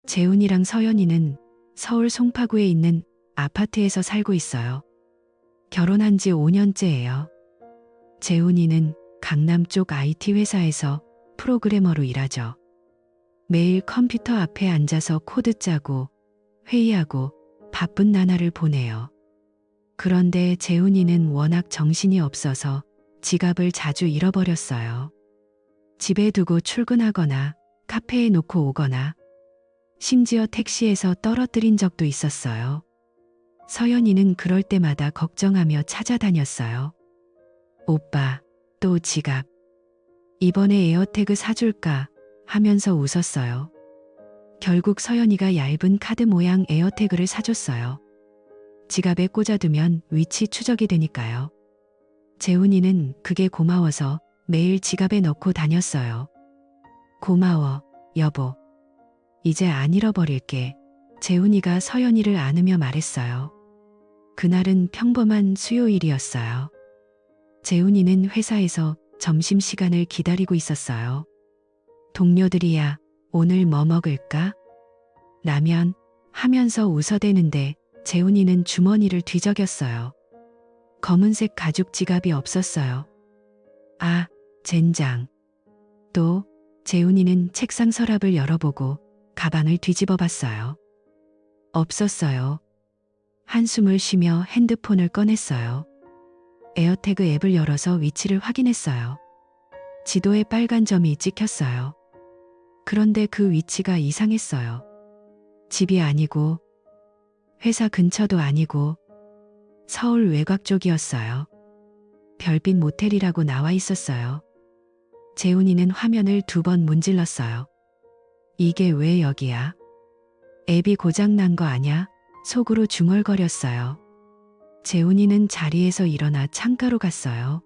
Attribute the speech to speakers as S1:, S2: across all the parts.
S1: 재훈이랑 서연이는 서울 송파구에 있는 아파트에서 살고 있어요. 결혼한 지 5년째예요. 재훈이는 강남 쪽 IT 회사에서 프로그래머로 일하죠. 매일 컴퓨터 앞에 앉아서 코드 짜고 회의하고 바쁜 나날을 보내요. 그런데 재훈이는 워낙 정신이 없어서 지갑을 자주 잃어버렸어요. 집에 두고 출근하거나 카페에 놓고 오거나 심지어 택시에서 떨어뜨린 적도 있었어요. 서연이는 그럴 때마다 걱정하며 찾아다녔어요. 오빠, 또 지갑. 이번에 에어태그 사줄까 하면서 웃었어요. 결국 서연이가 얇은 카드 모양 에어태그를 사줬어요. 지갑에 꽂아두면 위치 추적이 되니까요. 재훈이는 그게 고마워서 매일 지갑에 넣고 다녔어요. 고마워, 여보. 이제 안 잃어버릴게. 재훈이가 서연이를 안으며 말했어요. 그날은 평범한 수요일이었어요. 재훈이는 회사에서 점심시간을 기다리고 있었어요. 동료들이야, 오늘 뭐 먹을까? 라면 하면서 웃어대는데 재훈이는 주머니를 뒤적였어요. 검은색 가죽 지갑이 없었어요. 아, 젠장. 또 재훈이는 책상 서랍을 열어보고 가방을 뒤집어 봤어요. 없었어요. 한숨을 쉬며 핸드폰을 꺼냈어요. 에어태그 앱을 열어서 위치를 확인했어요. 지도에 빨간 점이 찍혔어요. 그런데 그 위치가 이상했어요. 집이 아니고 회사 근처도 아니고 서울 외곽 쪽이었어요. 별빛 모텔이라고 나와 있었어요. 재훈이는 화면을 2번 문질렀어요. 이게 왜 여기야? 앱이 고장난 거 아냐? 속으로 중얼거렸어요. 재훈이는 자리에서 일어나 창가로 갔어요.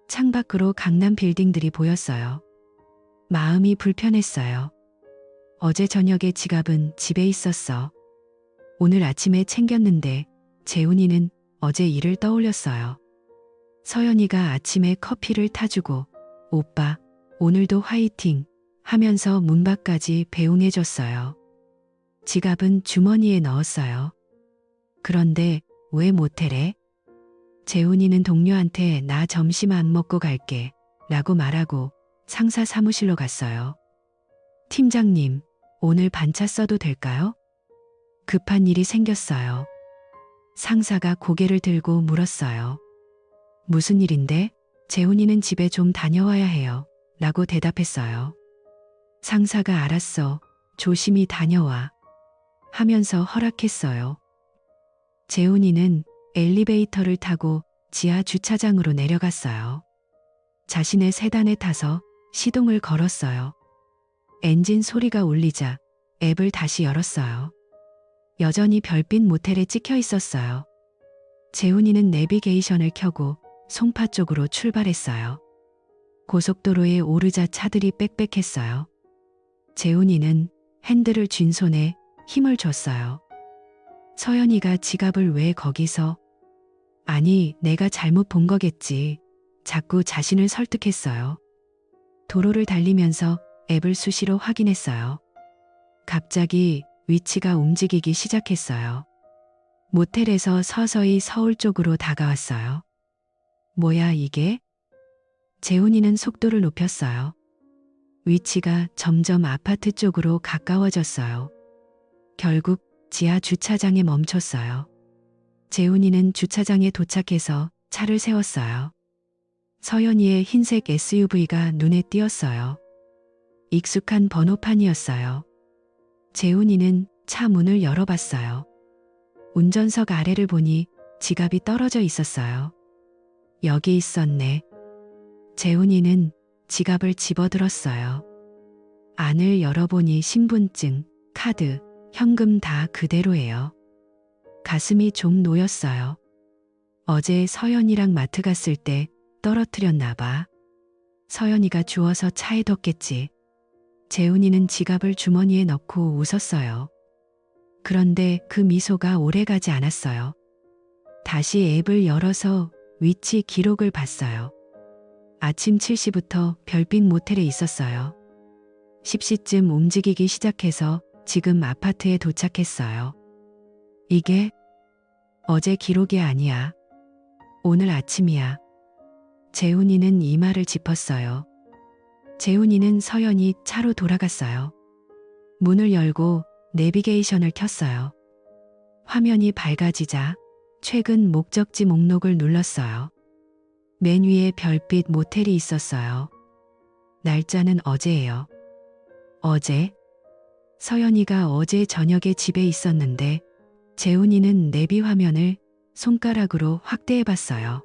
S1: 창밖으로 강남 빌딩들이 보였어요. 마음이 불편했어요. 어제 저녁에 지갑은 집에 있었어. 오늘 아침에 챙겼는데 재훈이는 어제 일을 떠올렸어요. 서연이가 아침에 커피를 타주고 오빠, 오늘도 화이팅 하면서 문 밖까지 배웅해줬어요. 지갑은 주머니에 넣었어요. 그런데 왜 모텔에? 재훈이는 동료한테 나 점심 안 먹고 갈게 라고 말하고 상사 사무실로 갔어요. 팀장님, 오늘 반차 써도 될까요? 급한 일이 생겼어요. 상사가 고개를 들고 물었어요. 무슨 일인데? 재훈이는 집에 좀 다녀와야 해요. 라고 대답했어요. 상사가 알았어. 조심히 다녀와. 하면서 허락했어요. 재훈이는 엘리베이터를 타고 지하 주차장으로 내려갔어요. 자신의 세단에 타서 시동을 걸었어요. 엔진 소리가 울리자 앱을 다시 열었어요. 여전히 별빛 모텔에 찍혀 있었어요. 재훈이는 내비게이션을 켜고 송파 쪽으로 출발했어요. 고속도로에 오르자 차들이 빽빽했어요. 재훈이는 핸들을 쥔 손에 힘을 줬어요. 서연이가 지갑을 왜 거기서? 아니, 내가 잘못 본 거겠지. 자꾸 자신을 설득했어요. 도로를 달리면서 앱을 수시로 확인했어요. 갑자기 위치가 움직이기 시작했어요. 모텔에서 서서히 서울 쪽으로 다가왔어요. 뭐야 이게? 재훈이는 속도를 높였어요. 위치가 점점 아파트 쪽으로 가까워졌어요. 결국 지하 주차장에 멈췄어요. 재훈이는 주차장에 도착해서 차를 세웠어요. 서연이의 흰색 SUV가 눈에 띄었어요. 익숙한 번호판이었어요. 재훈이는 차 문을 열어봤어요. 운전석 아래를 보니 지갑이 떨어져 있었어요. 여기 있었네. 재훈이는 지갑을 집어들었어요. 안을 열어보니 신분증, 카드, 현금 다 그대로예요. 가슴이 좀 놓였어요. 어제 서연이랑 마트 갔을 때 떨어뜨렸나 봐. 서연이가 주워서 차에 뒀겠지. 재훈이는 지갑을 주머니에 넣고 웃었어요. 그런데 그 미소가 오래가지 않았어요. 다시 앱을 열어서 위치 기록을 봤어요. 아침 7시부터 별빛 모텔에 있었어요. 10시쯤 움직이기 시작해서 지금 아파트에 도착했어요. 이게 어제 기록이 아니야. 오늘 아침이야. 재훈이는 이 말을 짚었어요. 재훈이는 서연이 차로 돌아갔어요. 문을 열고 내비게이션을 켰어요. 화면이 밝아지자 최근 목적지 목록을 눌렀어요. 맨 위에 별빛 모텔이 있었어요. 날짜는 어제예요. 어제? 서연이가 어제 저녁에 집에 있었는데 재훈이는 내비 화면을 손가락으로 확대해 봤어요.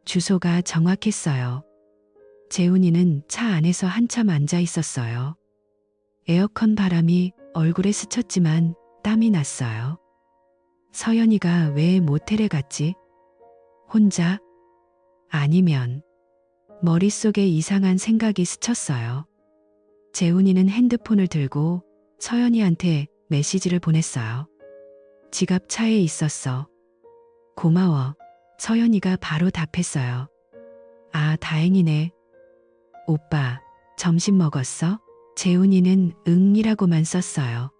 S1: 주소가 정확했어요. 재훈이는 차 안에서 한참 앉아 있었어요. 에어컨 바람이 얼굴에 스쳤지만 땀이 났어요. 서연이가 왜 모텔에 갔지? 혼자? 아니면 머릿속에 이상한 생각이 스쳤어요. 재훈이는 핸드폰을 들고 서연이한테 메시지를 보냈어요. 지갑 차에 있었어. 고마워. 서연이가 바로 답했어요. 아, 다행이네. 오빠, 점심 먹었어? 재훈이는 응이라고만 썼어요.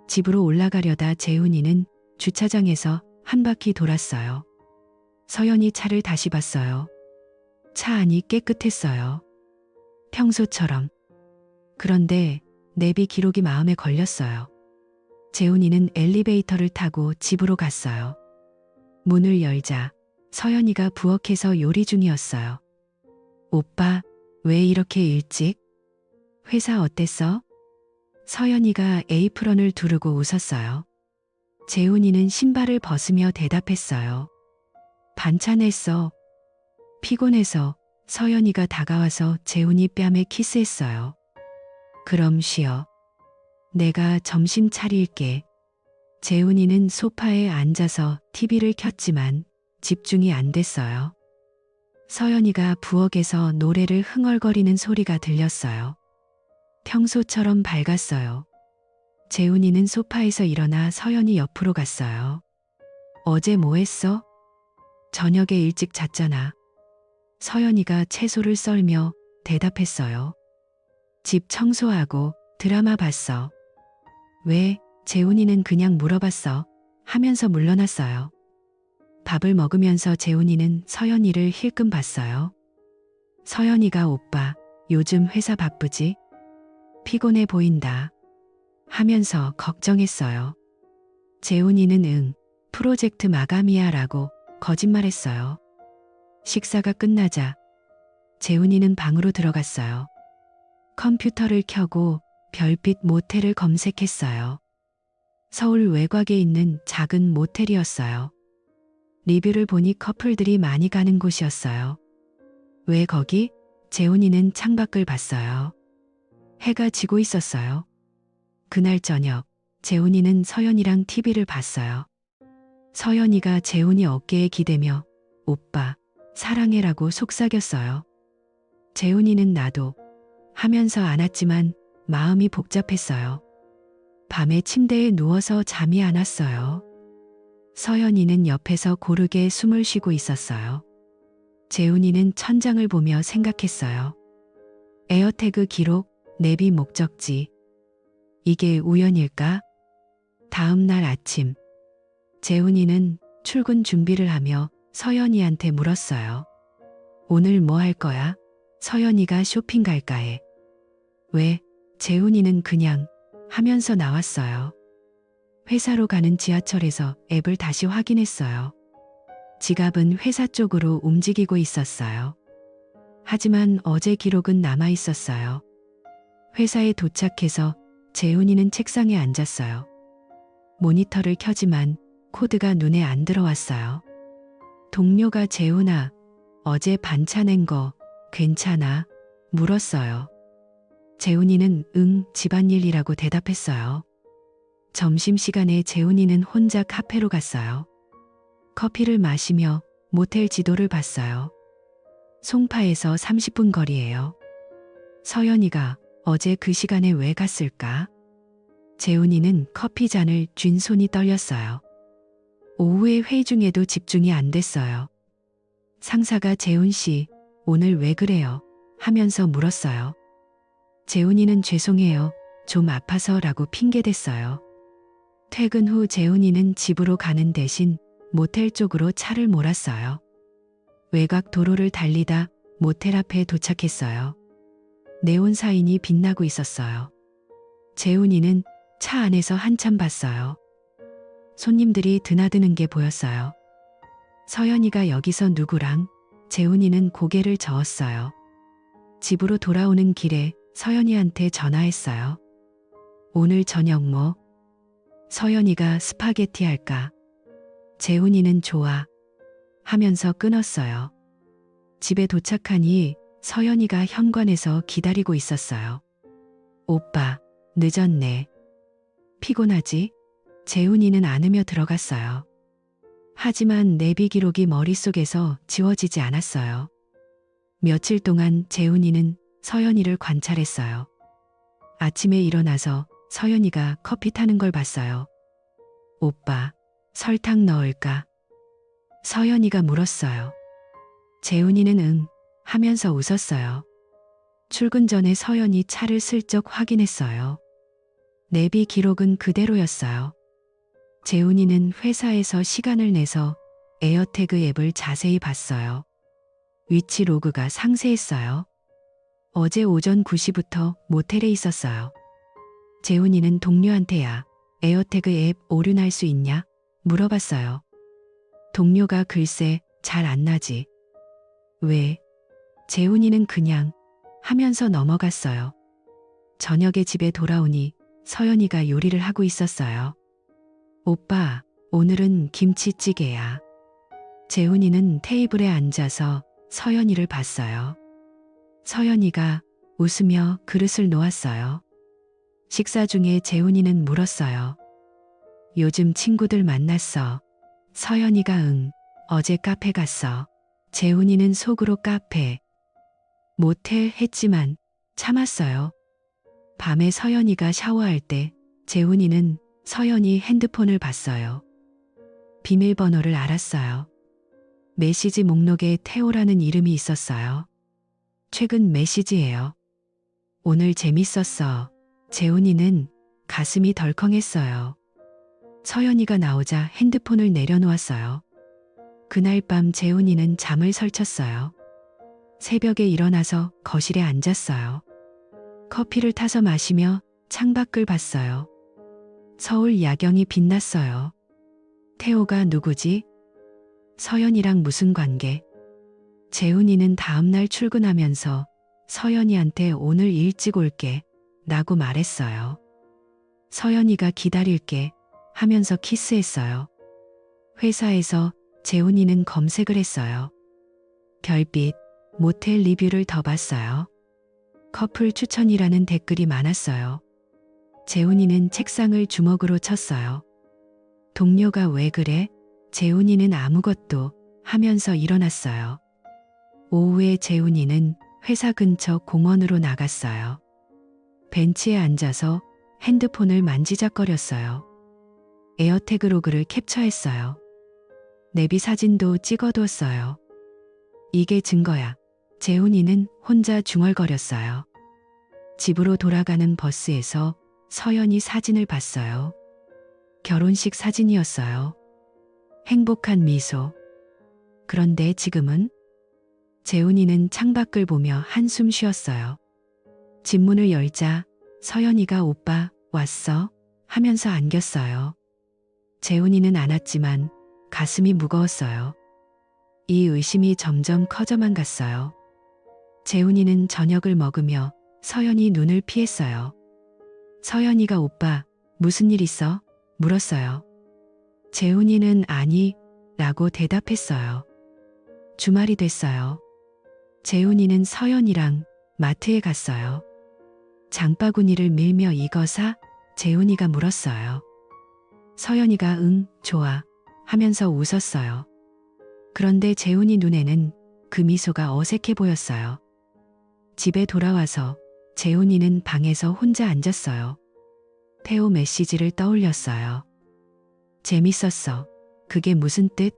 S1: 집으로 올라가려다 재훈이는 주차장에서 한 바퀴 돌았어요. 서연이 차를 다시 봤어요. 차 안이 깨끗했어요. 평소처럼. 그런데 내비 기록이 마음에 걸렸어요. 재훈이는 엘리베이터를 타고 집으로 갔어요. 문을 열자 서연이가 부엌에서 요리 중이었어요. 오빠, 왜 이렇게 일찍? 회사 어땠어? 서연이가 에이프런을 두르고 웃었어요. 재훈이는 신발을 벗으며 대답했어요. 반찬했어. 피곤해서. 서연이가 다가와서 재훈이 뺨에 키스했어요. 그럼 쉬어. 내가 점심 차릴게. 재훈이는 소파에 앉아서 TV를 켰지만 집중이 안 됐어요. 서연이가 부엌에서 노래를 흥얼거리는 소리가 들렸어요. 평소처럼 밝았어요. 재훈이는 소파에서 일어나 서연이 옆으로 갔어요. 어제 뭐 했어? 저녁에 일찍 잤잖아. 서연이가 채소를 썰며 대답했어요. 집 청소하고 드라마 봤어. 왜? 재훈이는 그냥 물어봤어. 하면서 물러났어요. 밥을 먹으면서 재훈이는 서연이를 힐끔 봤어요. 서연이가 오빠, 요즘 회사 바쁘지? 피곤해 보인다. 하면서 걱정했어요. 재훈이는 응, 프로젝트 마감이야 라고 거짓말했어요. 식사가 끝나자 재훈이는 방으로 들어갔어요. 컴퓨터를 켜고 별빛 모텔을 검색했어요. 서울 외곽에 있는 작은 모텔이었어요. 리뷰를 보니 커플들이 많이 가는 곳이었어요. 왜 거기? 재훈이는 창밖을 봤어요. 해가 지고 있었어요. 그날 저녁 재훈이는 서연이랑 TV를 봤어요. 서연이가 재훈이 어깨에 기대며 오빠, 사랑해라고 속삭였어요. 재훈이는 나도 하면서 안았지만 마음이 복잡했어요. 밤에 침대에 누워서 잠이 안 왔어요. 서연이는 옆에서 고르게 숨을 쉬고 있었어요. 재훈이는 천장을 보며 생각했어요. 에어태그 기록, 내비 목적지. 이게 우연일까? 다음 날 아침 재훈이는 출근 준비를 하며 서연이한테 물었어요. 오늘 뭐 할 거야? 서연이가 쇼핑 갈까 해. 왜? 재훈이는 그냥 하면서 나왔어요. 회사로 가는 지하철에서 앱을 다시 확인했어요. 지갑은 회사 쪽으로 움직이고 있었어요. 하지만 어제 기록은 남아 있었어요. 회사에 도착해서 재훈이는 책상에 앉았어요. 모니터를 켜지만 코드가 눈에 안 들어왔어요. 동료가 재훈아, 어제 반찬한 거 괜찮아? 물었어요. 재훈이는 응, 집안일이라고 대답했어요. 점심시간에 재훈이는 혼자 카페로 갔어요. 커피를 마시며 모텔 지도를 봤어요. 송파에서 30분 거리예요. 서연이가 어제 그 시간에 왜 갔을까? 재훈이는 커피 잔을 쥔 손이 떨렸어요. 오후에 회의 중에도 집중이 안 됐어요. 상사가 재훈 씨, 오늘 왜 그래요? 하면서 물었어요. 재훈이는 죄송해요. 좀 아파서라고 핑계댔어요. 퇴근 후 재훈이는 집으로 가는 대신 모텔 쪽으로 차를 몰았어요. 외곽 도로를 달리다 모텔 앞에 도착했어요. 네온 사인이 빛나고 있었어요. 재훈이는 차 안에서 한참 봤어요. 손님들이 드나드는 게 보였어요. 서연이가 여기서 누구랑? 재훈이는 고개를 저었어요. 집으로 돌아오는 길에 서연이한테 전화했어요. 오늘 저녁 뭐? 서연이가 스파게티 할까? 재훈이는 좋아. 하면서 끊었어요. 집에 도착하니 서연이가 현관에서 기다리고 있었어요. 오빠, 늦었네. 피곤하지? 재훈이는 안으며 들어갔어요. 하지만 내비 기록이 머릿속에서 지워지지 않았어요. 며칠 동안 재훈이는 서연이를 관찰했어요. 아침에 일어나서 서연이가 커피 타는 걸 봤어요. 오빠, 설탕 넣을까? 서연이가 물었어요. 재훈이는 응 하면서 웃었어요. 출근 전에 서연이 차를 슬쩍 확인했어요. 내비 기록은 그대로였어요. 재훈이는 회사에서 시간을 내서 에어태그 앱을 자세히 봤어요. 위치 로그가 상세했어요. 어제 오전 9시부터 모텔에 있었어요. 재훈이는 동료한테야 에어태그 앱 오류날 수 있냐? 물어봤어요. 동료가 글쎄 잘 안 나지. 왜? 재훈이는 그냥 하면서 넘어갔어요. 저녁에 집에 돌아오니 서연이가 요리를 하고 있었어요. 오빠, 오늘은 김치찌개야. 재훈이는 테이블에 앉아서 서연이를 봤어요. 서연이가 웃으며 그릇을 놓았어요. 식사 중에 재훈이는 물었어요. 요즘 친구들 만났어. 서연이가 응, 어제 카페 갔어. 재훈이는 속으로 카페. 모텔 했지만 참았어요. 밤에 서연이가 샤워할 때 재훈이는 서연이 핸드폰을 봤어요. 비밀번호를 알았어요. 메시지 목록에 태호라는 이름이 있었어요. 최근 메시지예요. 오늘 재밌었어. 재훈이는 가슴이 덜컹했어요. 서연이가 나오자 핸드폰을 내려놓았어요. 그날 밤 재훈이는 잠을 설쳤어요. 새벽에 일어나서 거실에 앉았어요. 커피를 타서 마시며 창밖을 봤어요. 서울 야경이 빛났어요. 태호가 누구지? 서연이랑 무슨 관계? 재훈이는 다음날 출근하면서 서연이한테 오늘 일찍 올게 라고 말했어요. 서연이가 기다릴게 하면서 키스했어요. 회사에서 재훈이는 검색을 했어요. 별빛, 모텔 리뷰를 더 봤어요. 커플 추천이라는 댓글이 많았어요. 재훈이는 책상을 주먹으로 쳤어요. 동료가 왜 그래? 재훈이는 아무것도 하면서 일어났어요. 오후에 재훈이는 회사 근처 공원으로 나갔어요. 벤치에 앉아서 핸드폰을 만지작거렸어요. 에어태그 로그를 캡처했어요. 내비 사진도 찍어두었어요. 이게 증거야. 재훈이는 혼자 중얼거렸어요. 집으로 돌아가는 버스에서 서연이 사진을 봤어요. 결혼식 사진이었어요. 행복한 미소. 그런데 지금은? 재훈이는 창밖을 보며 한숨 쉬었어요. 집 문을 열자 서연이가 오빠 왔어? 하면서 안겼어요. 재훈이는 안았지만 가슴이 무거웠어요. 이 의심이 점점 커져만 갔어요. 재훈이는 저녁을 먹으며 서연이 눈을 피했어요. 서연이가 오빠 무슨 일 있어? 물었어요. 재훈이는 아니 라고 대답했어요. 주말이 됐어요. 재훈이는 서연이랑 마트에 갔어요. 장바구니를 밀며 이거 사? 재훈이가 물었어요. 서연이가 응, 좋아 하면서 웃었어요. 그런데 재훈이 눈에는 그 미소가 어색해 보였어요. 집에 돌아와서 재훈이는 방에서 혼자 앉았어요. 태호 메시지를 떠올렸어요. 재밌었어. 그게 무슨 뜻?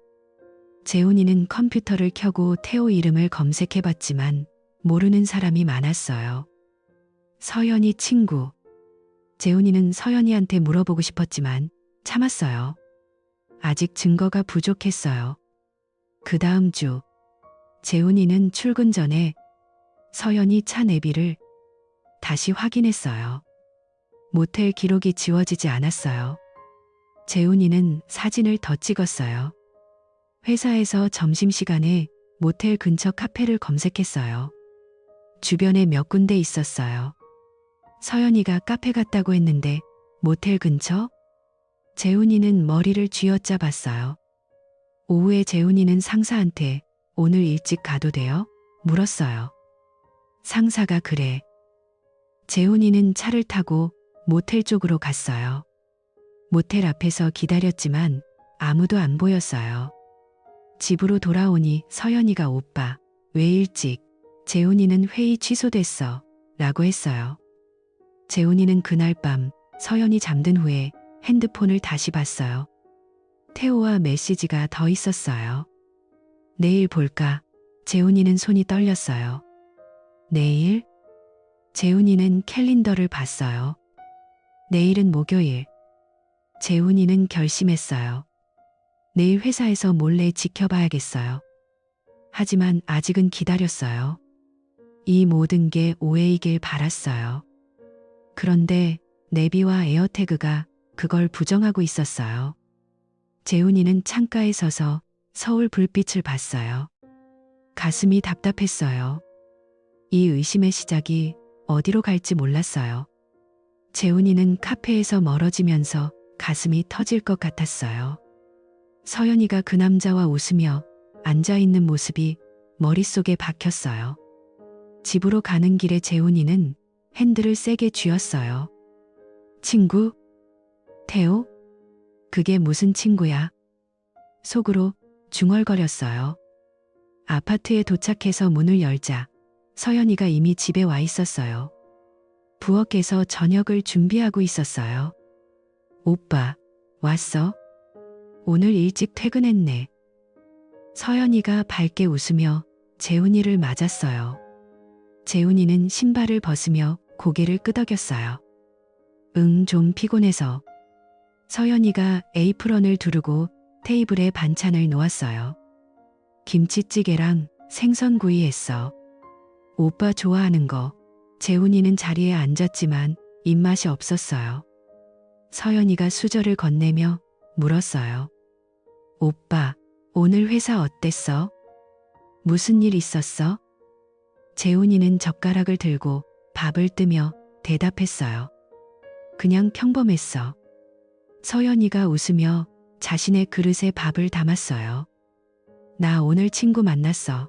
S1: 재훈이는 컴퓨터를 켜고 태호 이름을 검색해봤지만 모르는 사람이 많았어요. 서연이 친구. 재훈이는 서연이한테 물어보고 싶었지만 참았어요. 아직 증거가 부족했어요. 그 다음 주 재훈이는 출근 전에 서연이 차 내비를 다시 확인했어요. 모텔 기록이 지워지지 않았어요. 재훈이는 사진을 더 찍었어요. 회사에서 점심시간에 모텔 근처 카페를 검색했어요. 주변에 몇 군데 있었어요. 서연이가 카페 갔다고 했는데 모텔 근처? 재훈이는 머리를 쥐어짜 봤어요. 오후에 재훈이는 상사한테 오늘 일찍 가도 돼요? 물었어요. 상사가 그래. 재훈이는 차를 타고 모텔 쪽으로 갔어요. 모텔 앞에서 기다렸지만 아무도 안 보였어요. 집으로 돌아오니 서연이가 오빠, 왜 일찍? 재훈이는 회의 취소됐어. 라고 했어요. 재훈이는 그날 밤 서연이 잠든 후에 핸드폰을 다시 봤어요. 태호와 메시지가 더 있었어요. 내일 볼까? 재훈이는 손이 떨렸어요. 내일? 재훈이는 캘린더를 봤어요. 내일은 목요일. 재훈이는 결심했어요. 내일 회사에서 몰래 지켜봐야겠어요. 하지만 아직은 기다렸어요. 이 모든 게 오해이길 바랐어요. 그런데 내비와 에어태그가 그걸 부정하고 있었어요. 재훈이는 창가에 서서 서울 불빛을 봤어요. 가슴이 답답했어요. 이 의심의 시작이 어디로 갈지 몰랐어요. 재훈이는 카페에서 멀어지면서 가슴이 터질 것 같았어요. 서연이가 그 남자와 웃으며 앉아있는 모습이 머릿속에 박혔어요. 집으로 가는 길에 재훈이는 핸들을 세게 쥐었어요. 친구? 태호? 그게 무슨 친구야? 속으로 중얼거렸어요. 아파트에 도착해서 문을 열자 서연이가 이미 집에 와 있었어요. 부엌에서 저녁을 준비하고 있었어요. 오빠, 왔어? 오늘 일찍 퇴근했네. 서연이가 밝게 웃으며 재훈이를 맞았어요. 재훈이는 신발을 벗으며 고개를 끄덕였어요. 응, 좀 피곤해서. 서연이가 에이프런을 두르고 테이블에 반찬을 놓았어요. 김치찌개랑 생선구이 했어. 오빠 좋아하는 거. 재훈이는 자리에 앉았지만 입맛이 없었어요. 서연이가 수저를 건네며 물었어요. 오빠, 오늘 회사 어땠어? 무슨 일 있었어? 재훈이는 젓가락을 들고 밥을 뜨며 대답했어요. 그냥 평범했어. 서연이가 웃으며 자신의 그릇에 밥을 담았어요. 나 오늘 친구 만났어.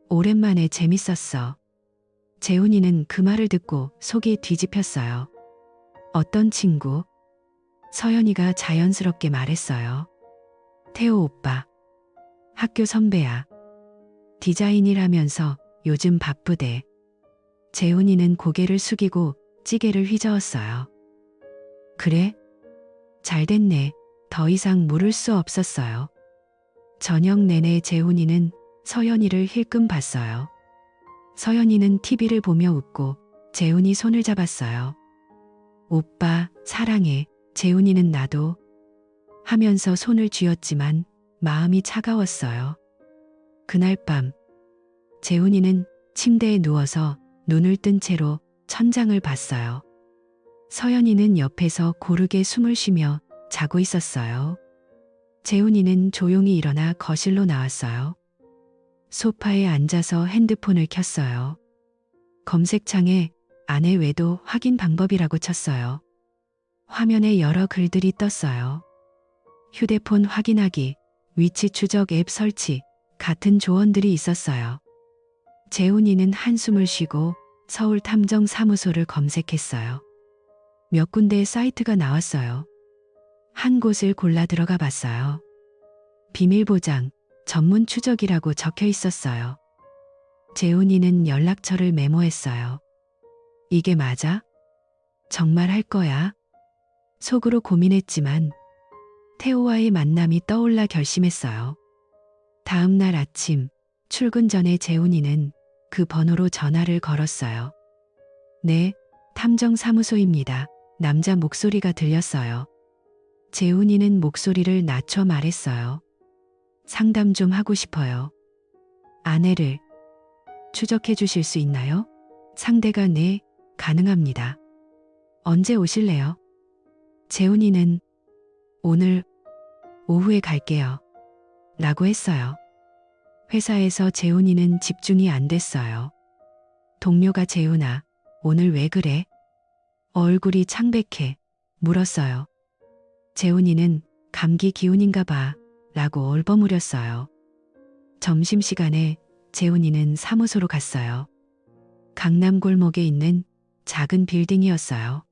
S1: 오랜만에 재밌었어. 재훈이는 그 말을 듣고 속이 뒤집혔어요. 어떤 친구? 서연이가 자연스럽게 말했어요. 태호 오빠. 학교 선배야. 디자인 일하면서 요즘 바쁘대. 재훈이는 고개를 숙이고 찌개를 휘저었어요. 그래? 잘 됐네. 더 이상 물을 수 없었어요. 저녁 내내 재훈이는 서연이를 힐끔 봤어요. 서연이는 TV를 보며 웃고 재훈이 손을 잡았어요. 오빠, 사랑해. 재훈이는 나도. 하면서 손을 쥐었지만 마음이 차가웠어요. 그날 밤 재훈이는 침대에 누워서 눈을 뜬 채로 천장을 봤어요. 서연이는 옆에서 고르게 숨을 쉬며 자고 있었어요. 재훈이는 조용히 일어나 거실로 나왔어요. 소파에 앉아서 핸드폰을 켰어요. 검색창에 아내 외도 확인 방법이라고 쳤어요. 화면에 여러 글들이 떴어요. 휴대폰 확인하기, 위치 추적 앱 설치 같은 조언들이 있었어요. 재훈이는 한숨을 쉬고 서울 탐정 사무소를 검색했어요. 몇 군데의 사이트가 나왔어요. 한 곳을 골라 들어가 봤어요. 비밀 보장, 전문 추적이라고 적혀 있었어요. 재훈이는 연락처를 메모했어요. 이게 맞아? 정말 할 거야? 속으로 고민했지만 태호와의 만남이 떠올라 결심했어요. 다음 날 아침 출근 전에 재훈이는 그 번호로 전화를 걸었어요. 네, 탐정사무소입니다. 남자 목소리가 들렸어요. 재훈이는 목소리를 낮춰 말했어요. 상담 좀 하고 싶어요. 아내를 추적해 주실 수 있나요? 상대가 네, 가능합니다. 언제 오실래요? 재훈이는 오늘 오후에 갈게요. 라고 했어요. 회사에서 재훈이는 집중이 안 됐어요. 동료가 재훈아, 오늘 왜 그래? 얼굴이 창백해. 물었어요. 재훈이는 감기 기운인가 봐. 라고 얼버무렸어요. 점심시간에 재훈이는 사무소로 갔어요. 강남 골목에 있는 작은 빌딩이었어요.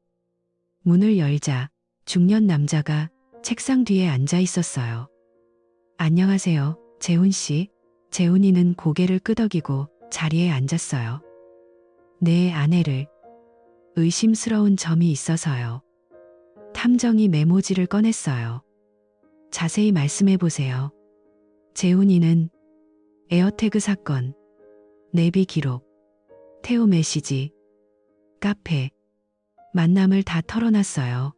S1: 문을 열자 중년 남자가 책상 뒤에 앉아 있었어요. 안녕하세요, 재훈 씨. 재훈이는 고개를 끄덕이고 자리에 앉았어요. 내 아내를 의심스러운 점이 있어서요. 탐정이 메모지를 꺼냈어요. 자세히 말씀해 보세요. 재훈이는 에어태그 사건, 내비 기록, 테오 메시지, 카페, 만남을 다 털어놨어요.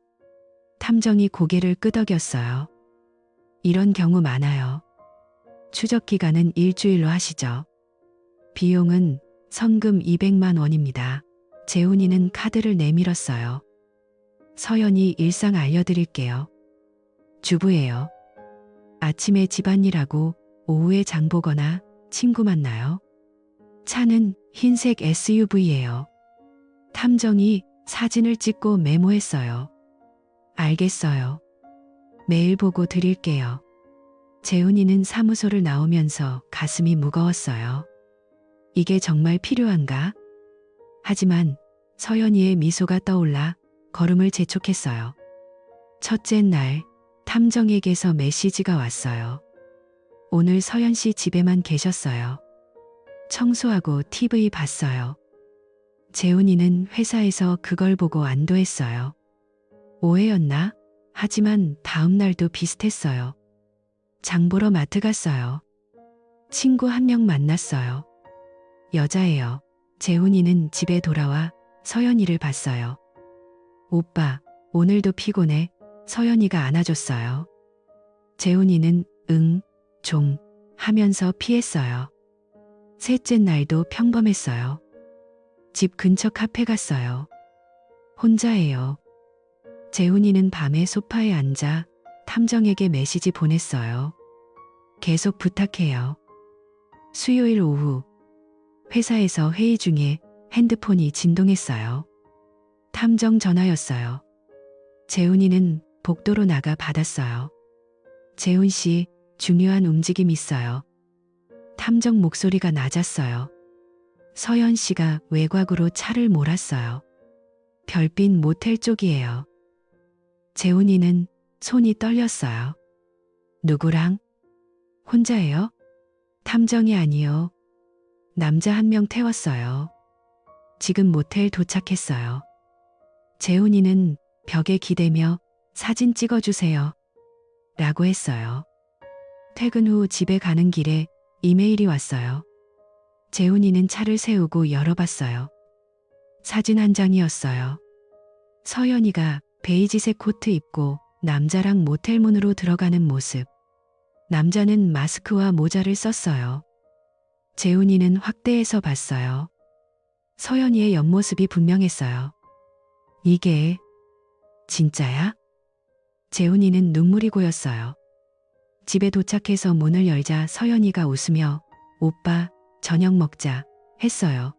S1: 탐정이 고개를 끄덕였어요. 이런 경우 많아요. 추적 기간은 일주일로 하시죠. 비용은 성금 200만 원입니다. 재훈이는 카드를 내밀었어요. 서연이 일상 알려드릴게요. 주부예요. 아침에 집안일하고 오후에 장 보거나 친구 만나요. 차는 흰색 SUV예요. 탐정이 사진을 찍고 메모했어요. 알겠어요. 매일 보고 드릴게요. 재훈이는 사무소를 나오면서 가슴이 무거웠어요. 이게 정말 필요한가? 하지만 서연이의 미소가 떠올라 걸음을 재촉했어요. 첫째 날, 탐정에게서 메시지가 왔어요. 오늘 서연 씨 집에만 계셨어요. 청소하고 TV 봤어요. 재훈이는 회사에서 그걸 보고 안도했어요. 오해였나? 하지만 다음 날도 비슷했어요. 장 보러 마트 갔어요. 친구 한 명 만났어요. 여자예요. 재훈이는 집에 돌아와 서연이를 봤어요. 오빠, 오늘도 피곤해. 서연이가 안아줬어요. 재훈이는 응, 좀 하면서 피했어요. 셋째 날도 평범했어요. 집 근처 카페 갔어요. 혼자예요. 재훈이는 밤에 소파에 앉아 탐정에게 메시지 보냈어요. 계속 부탁해요. 수요일 오후, 회사에서 회의 중에 핸드폰이 진동했어요. 탐정 전화였어요. 재훈이는 복도로 나가 받았어요. 재훈 씨, 중요한 움직임 있어요. 탐정 목소리가 낮았어요. 서연 씨가 외곽으로 차를 몰았어요. 별빛 모텔 쪽이에요. 재훈이는 손이 떨렸어요. 누구랑? 혼자예요? 탐정이 아니요. 남자 한 명 태웠어요. 지금 모텔 도착했어요. 재훈이는 벽에 기대며 사진 찍어주세요. 라고 했어요. 퇴근 후 집에 가는 길에 이메일이 왔어요. 재훈이는 차를 세우고 열어봤어요. 사진 한 장이었어요. 서연이가 베이지색 코트 입고 남자랑 모텔 문으로 들어가는 모습. 남자는 마스크와 모자를 썼어요. 재훈이는 확대해서 봤어요. 서연이의 옆모습이 분명했어요. 이게 진짜야? 재훈이는 눈물이 고였어요. 집에 도착해서 문을 열자 서연이가 웃으며 오빠, 저녁 먹자 했어요.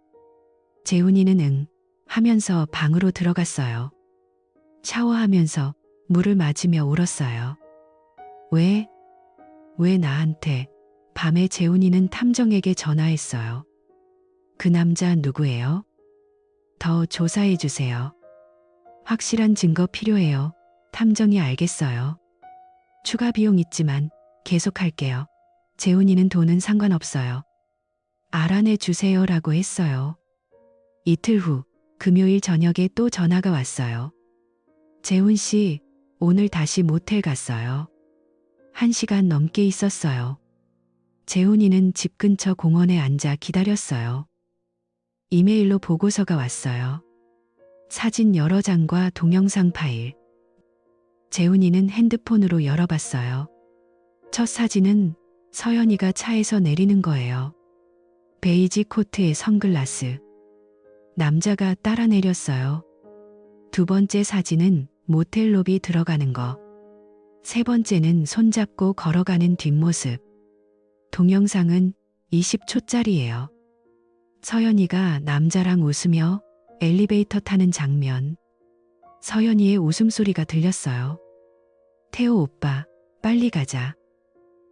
S1: 재훈이는 응 하면서 방으로 들어갔어요. 샤워하면서 물을 맞으며 울었어요. 왜 나한테? 밤에 재훈이는 탐정에게 전화했어요. 그 남자 누구예요? 더 조사해 주세요. 확실한 증거 필요해요. 탐정이 알겠어요. 추가 비용 있지만 계속할게요. 재훈이는 돈은 상관없어요. 알아내 주세요라고 했어요. 이틀 후 금요일 저녁에 또 전화가 왔어요. 재훈 씨, 오늘 다시 모텔 갔어요. 1시간 넘게 있었어요. 재훈이는 집 근처 공원에 앉아 기다렸어요. 이메일로 보고서가 왔어요. 사진 여러 장과 동영상 파일. 재훈이는 핸드폰으로 열어봤어요. 첫 사진은 서연이가 차에서 내리는 거예요. 베이지 코트에 선글라스. 남자가 따라 내렸어요. 두 번째 사진은 모텔 로비 들어가는 거. 세 번째는 손잡고 걸어가는 뒷모습. 동영상은 20초짜리예요. 서연이가 남자랑 웃으며 엘리베이터 타는 장면. 서연이의 웃음소리가 들렸어요. 태호 오빠, 빨리 가자.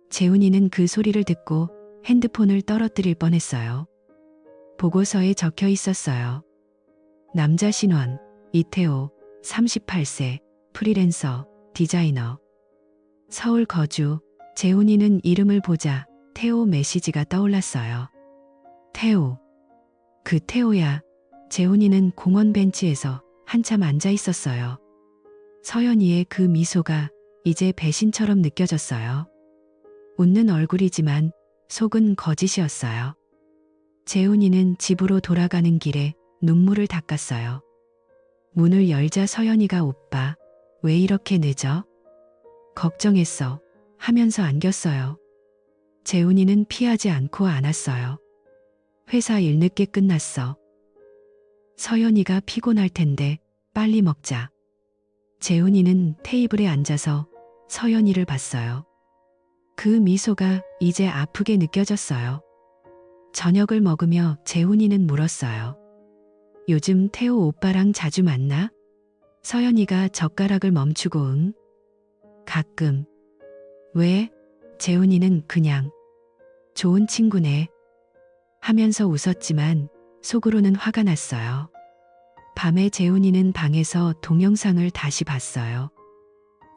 S1: 재훈이는 그 소리를 듣고 핸드폰을 떨어뜨릴 뻔했어요. 보고서에 적혀 있었어요. 남자 신원, 이태호, 38세, 프리랜서, 디자이너. 서울 거주. 재훈이는 이름을 보자 태호 메시지가 떠올랐어요. 태호. 그 태호야. 재훈이는 공원 벤치에서 한참 앉아 있었어요. 서연이의 그 미소가 이제 배신처럼 느껴졌어요. 웃는 얼굴이지만 속은 거짓이었어요. 재훈이는 집으로 돌아가는 길에 눈물을 닦았어요. 문을 열자 서연이가 오빠, 왜 이렇게 늦어? 걱정했어. 하면서 안겼어요. 재훈이는 피하지 않고 안았어요. 회사 일 늦게 끝났어. 서연이가 피곤할 텐데 빨리 먹자. 재훈이는 테이블에 앉아서 서연이를 봤어요. 그 미소가 이제 아프게 느껴졌어요. 저녁을 먹으며 재훈이는 물었어요. 요즘 태호 오빠랑 자주 만나? 서연이가 젓가락을 멈추고 응. 가끔. 왜? 재훈이는 그냥. 좋은 친구네. 하면서 웃었지만 속으로는 화가 났어요. 밤에 재훈이는 방에서 동영상을 다시 봤어요.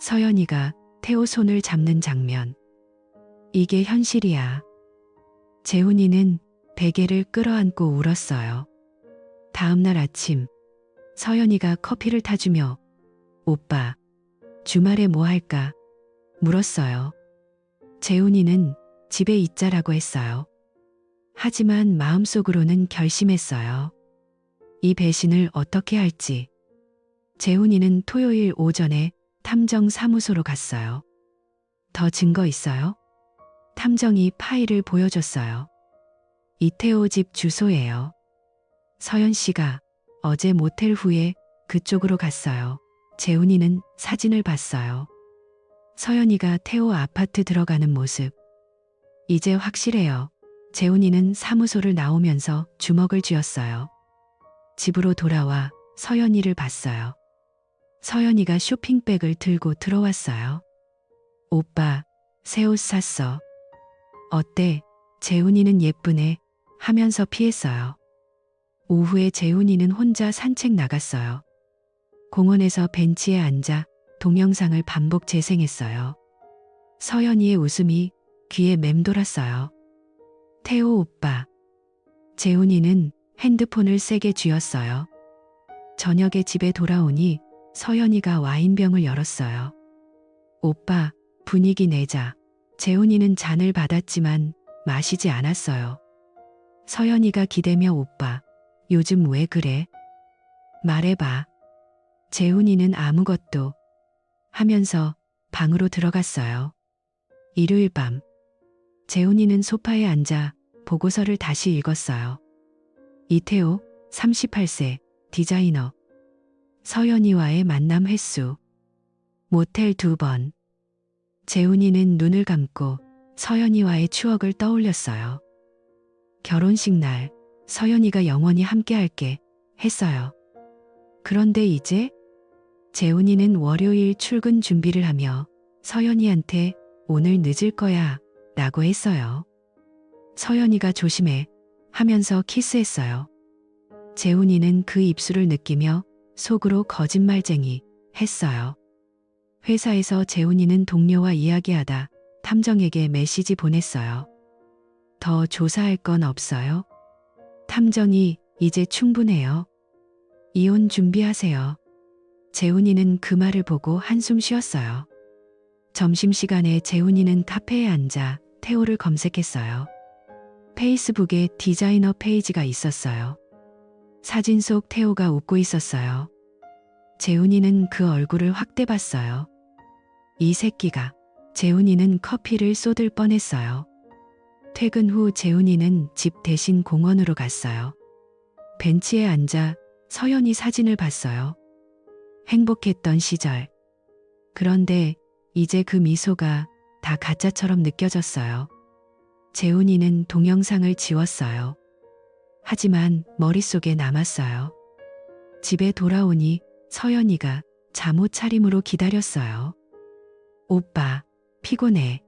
S1: 서연이가 태호 손을 잡는 장면. 이게 현실이야. 재훈이는 베개를 끌어안고 울었어요. 다음날 아침, 서연이가 커피를 타주며 오빠, 주말에 뭐 할까? 물었어요. 재훈이는 집에 있자라고 했어요. 하지만 마음속으로는 결심했어요. 이 배신을 어떻게 할지. 재훈이는 토요일 오전에 탐정 사무소로 갔어요. 더 증거 있어요? 탐정이 파일을 보여줬어요. 이태호 집 주소예요. 서연 씨가 어제 모텔 후에 그쪽으로 갔어요. 재훈이는 사진을 봤어요. 서연이가 태호 아파트 들어가는 모습. 이제 확실해요. 재훈이는 사무소를 나오면서 주먹을 쥐었어요. 집으로 돌아와 서연이를 봤어요. 서연이가 쇼핑백을 들고 들어왔어요. 오빠, 새 옷 샀어. 어때? 재훈이는 예쁘네 하면서 피했어요. 오후에 재훈이는 혼자 산책 나갔어요. 공원에서 벤치에 앉아 동영상을 반복 재생했어요. 서연이의 웃음이 귀에 맴돌았어요. 태호 오빠. 재훈이는 핸드폰을 세게 쥐었어요. 저녁에 집에 돌아오니 서연이가 와인병을 열었어요. 오빠, 분위기 내자. 재훈이는 잔을 받았지만 마시지 않았어요. 서연이가 기대며 오빠, 요즘 왜 그래? 말해봐. 재훈이는 아무것도 하면서 방으로 들어갔어요. 일요일 밤. 재훈이는 소파에 앉아 보고서를 다시 읽었어요. 이태호, 38세, 디자이너. 서연이와의 만남 횟수. 모텔 2번. 재훈이는 눈을 감고 서연이와의 추억을 떠올렸어요. 결혼식 날, 서연이가 영원히 함께할게 했어요. 그런데 이제 재훈이는 월요일 출근 준비를 하며 서연이한테 오늘 늦을 거야 라고 했어요. 서연이가 조심해 하면서 키스했어요. 재훈이는 그 입술을 느끼며 속으로 거짓말쟁이 했어요. 회사에서 재훈이는 동료와 이야기하다 탐정에게 메시지 보냈어요. 더 조사할 건 없어요? 탐정이 이제 충분해요. 이혼 준비하세요. 재훈이는 그 말을 보고 한숨 쉬었어요. 점심시간에 재훈이는 카페에 앉아 태호를 검색했어요. 페이스북에 디자이너 페이지가 있었어요. 사진 속 태호가 웃고 있었어요. 재훈이는 그 얼굴을 확대 봤어요. 이 새끼가. 재훈이는 커피를 쏟을 뻔했어요. 퇴근 후 재훈이는 집 대신 공원으로 갔어요. 벤치에 앉아 서연이 사진을 봤어요. 행복했던 시절. 그런데 이제 그 미소가 다 가짜처럼 느껴졌어요. 재훈이는 동영상을 지웠어요. 하지만 머릿속에 남았어요. 집에 돌아오니 서연이가 잠옷 차림으로 기다렸어요. 오빠, 피곤해.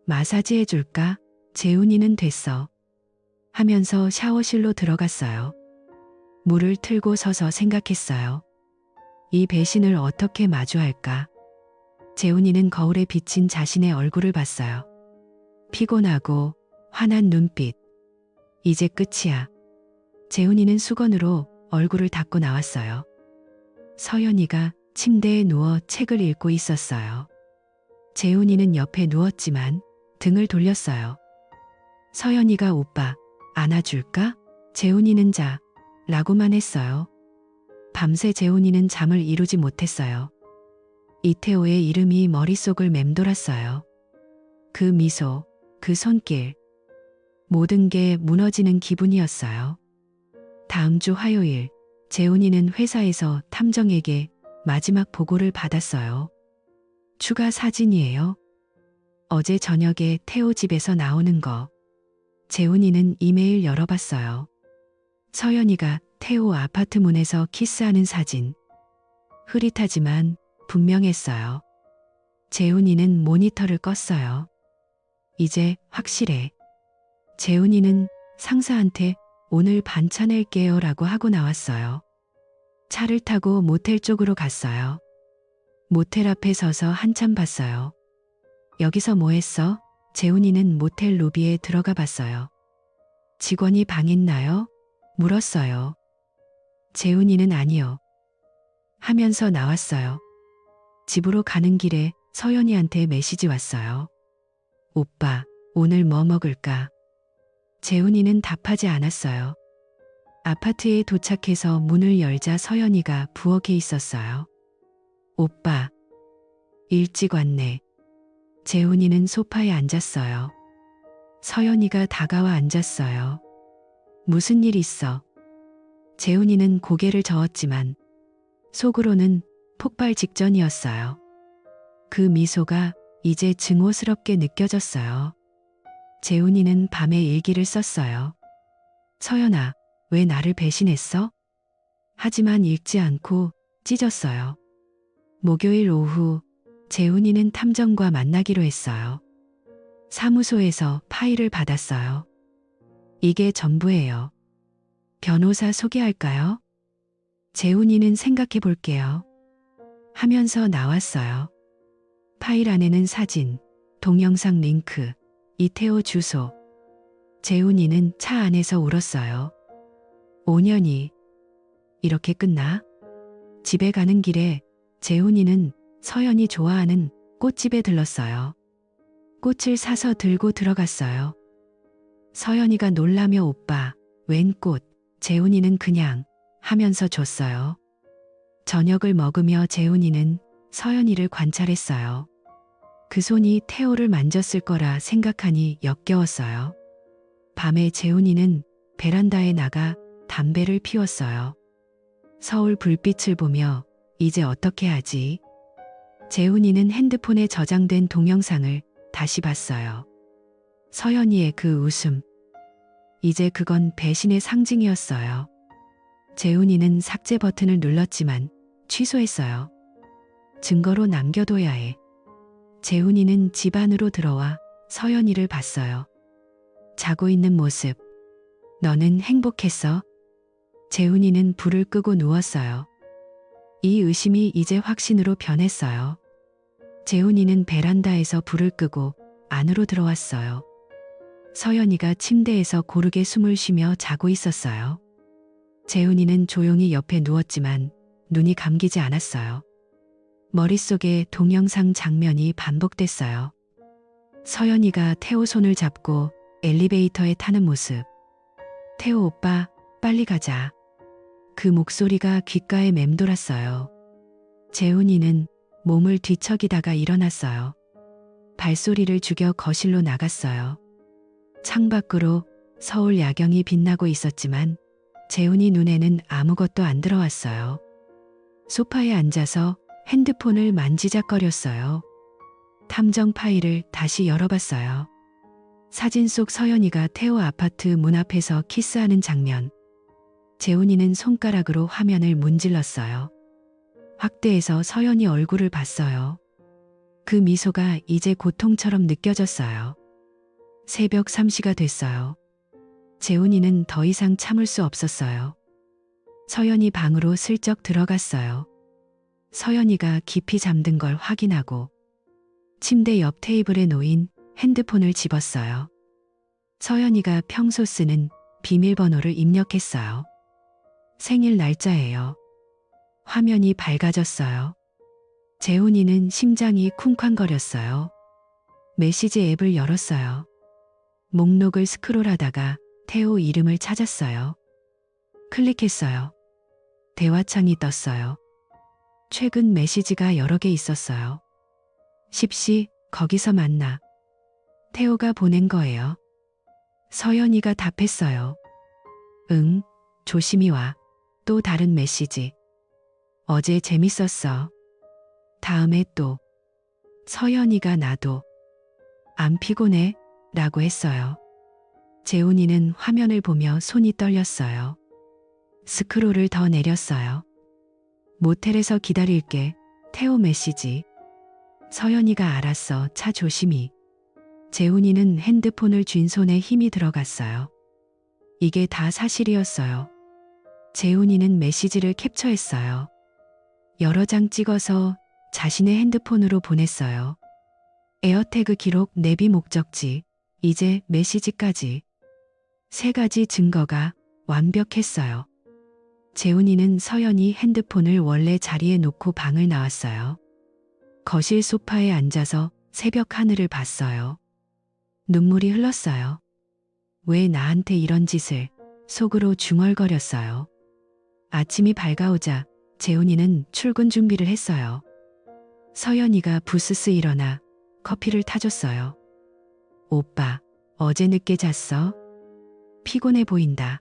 S1: 마사지 해줄까? 재훈이는 됐어. 하면서 샤워실로 들어갔어요. 물을 틀고 서서 생각했어요. 이 배신을 어떻게 마주할까? 재훈이는 거울에 비친 자신의 얼굴을 봤어요. 피곤하고 화난 눈빛. 이제 끝이야. 재훈이는 수건으로 얼굴을 닦고 나왔어요. 서연이가 침대에 누워 책을 읽고 있었어요. 재훈이는 옆에 누웠지만 등을 돌렸어요. 서연이가 오빠, 안아줄까? 재훈이는 자, 라고만 했어요. 밤새 재훈이는 잠을 이루지 못했어요. 이태호의 이름이 머릿속을 맴돌았어요. 그 미소, 그 손길. 모든 게 무너지는 기분이었어요. 다음 주 화요일, 재훈이는 회사에서 탐정에게 마지막 보고를 받았어요. 추가 사진이에요. 어제 저녁에 태호 집에서 나오는 거. 재훈이는 이메일 열어봤어요. 서연이가 태호 아파트 문에서 키스하는 사진. 흐릿하지만 분명했어요. 재훈이는 모니터를 껐어요. 이제 확실해. 재훈이는 상사한테 오늘 반차 낼게요 라고 하고 나왔어요. 차를 타고 모텔 쪽으로 갔어요. 모텔 앞에 서서 한참 봤어요. 여기서 뭐 했어? 재훈이는 모텔 로비에 들어가 봤어요. 직원이 방 있나요? 물었어요. 재훈이는 아니요. 하면서 나왔어요. 집으로 가는 길에 서연이한테 메시지 왔어요. 오빠, 오늘 뭐 먹을까? 재훈이는 답하지 않았어요. 아파트에 도착해서 문을 열자 서연이가 부엌에 있었어요. 오빠, 일찍 왔네. 재훈이는 소파에 앉았어요. 서연이가 다가와 앉았어요. 무슨 일 있어? 재훈이는 고개를 저었지만 속으로는 폭발 직전이었어요. 그 미소가 이제 증오스럽게 느껴졌어요. 재훈이는 밤에 일기를 썼어요. 서연아, 왜 나를 배신했어? 하지만 읽지 않고 찢었어요. 목요일 오후 재훈이는 탐정과 만나기로 했어요. 사무소에서 파일을 받았어요. 이게 전부예요. 변호사 소개할까요? 재훈이는 생각해 볼게요. 하면서 나왔어요. 파일 안에는 사진, 동영상 링크, 이태호 주소. 재훈이는 차 안에서 울었어요. 5년이 이렇게 끝나? 집에 가는 길에 재훈이는 서연이 좋아하는 꽃집에 들렀어요. 꽃을 사서 들고 들어갔어요. 서연이가 놀라며 오빠, 웬 꽃? 재훈이는 그냥 하면서 줬어요. 저녁을 먹으며 재훈이는 서연이를 관찰했어요. 그 손이 태호를 만졌을 거라 생각하니 역겨웠어요. 밤에 재훈이는 베란다에 나가 담배를 피웠어요. 서울 불빛을 보며 이제 어떻게 하지? 재훈이는 핸드폰에 저장된 동영상을 다시 봤어요. 서연이의 그 웃음. 이제 그건 배신의 상징이었어요. 재훈이는 삭제 버튼을 눌렀지만 취소했어요. 증거로 남겨둬야 해. 재훈이는 집 안으로 들어와 서연이를 봤어요. 자고 있는 모습. 너는 행복했어? 재훈이는 불을 끄고 누웠어요. 이 의심이 이제 확신으로 변했어요. 재훈이는 베란다에서 불을 끄고 안으로 들어왔어요. 서연이가 침대에서 고르게 숨을 쉬며 자고 있었어요. 재훈이는 조용히 옆에 누웠지만 눈이 감기지 않았어요. 머릿속에 동영상 장면이 반복됐어요. 서연이가 태호 손을 잡고 엘리베이터에 타는 모습. 태호 오빠, 빨리 가자. 그 목소리가 귓가에 맴돌았어요. 재훈이는 몸을 뒤척이다가 일어났어요. 발소리를 죽여 거실로 나갔어요. 창밖으로 서울 야경이 빛나고 있었지만 재훈이 눈에는 아무것도 안 들어왔어요. 소파에 앉아서 핸드폰을 만지작거렸어요. 탐정 파일을 다시 열어봤어요. 사진 속 서연이가 태호 아파트 문 앞에서 키스하는 장면. 재훈이는 손가락으로 화면을 문질렀어요. 확대해서 서연이 얼굴을 봤어요. 그 미소가 이제 고통처럼 느껴졌어요. 새벽 3시가 됐어요. 재훈이는 더 이상 참을 수 없었어요. 서연이 방으로 슬쩍 들어갔어요. 서연이가 깊이 잠든 걸 확인하고 침대 옆 테이블에 놓인 핸드폰을 집었어요. 서연이가 평소 쓰는 비밀번호를 입력했어요. 생일 날짜예요. 화면이 밝아졌어요. 재훈이는 심장이 쿵쾅거렸어요. 메시지 앱을 열었어요. 목록을 스크롤하다가 태호 이름을 찾았어요. 클릭했어요. 대화창이 떴어요. 최근 메시지가 여러 개 있었어요. 10시 거기서 만나. 태호가 보낸 거예요. 서연이가 답했어요. 응, 조심히 와. 또 다른 메시지. 어제 재밌었어. 다음에 또. 서연이가 나도. 안 피곤해? 라고 했어요. 재훈이는 화면을 보며 손이 떨렸어요. 스크롤을 더 내렸어요. 모텔에서 기다릴게. 태호 메시지. 서연이가 알았어. 차 조심히. 재훈이는 핸드폰을 쥔 손에 힘이 들어갔어요. 이게 다 사실이었어요. 재훈이는 메시지를 캡처했어요. 여러 장 찍어서 자신의 핸드폰으로 보냈어요. 에어태그 기록, 내비 목적지, 이제 메시지까지. 3가지 증거가 완벽했어요. 재훈이는 서연이 핸드폰을 원래 자리에 놓고 방을 나왔어요. 거실 소파에 앉아서 새벽 하늘을 봤어요. 눈물이 흘렀어요. 왜 나한테 이런 짓을, 속으로 중얼거렸어요. 아침이 밝아오자 재훈이는 출근 준비를 했어요. 서연이가 부스스 일어나 커피를 타줬어요. 오빠, 어제 늦게 잤어? 피곤해 보인다.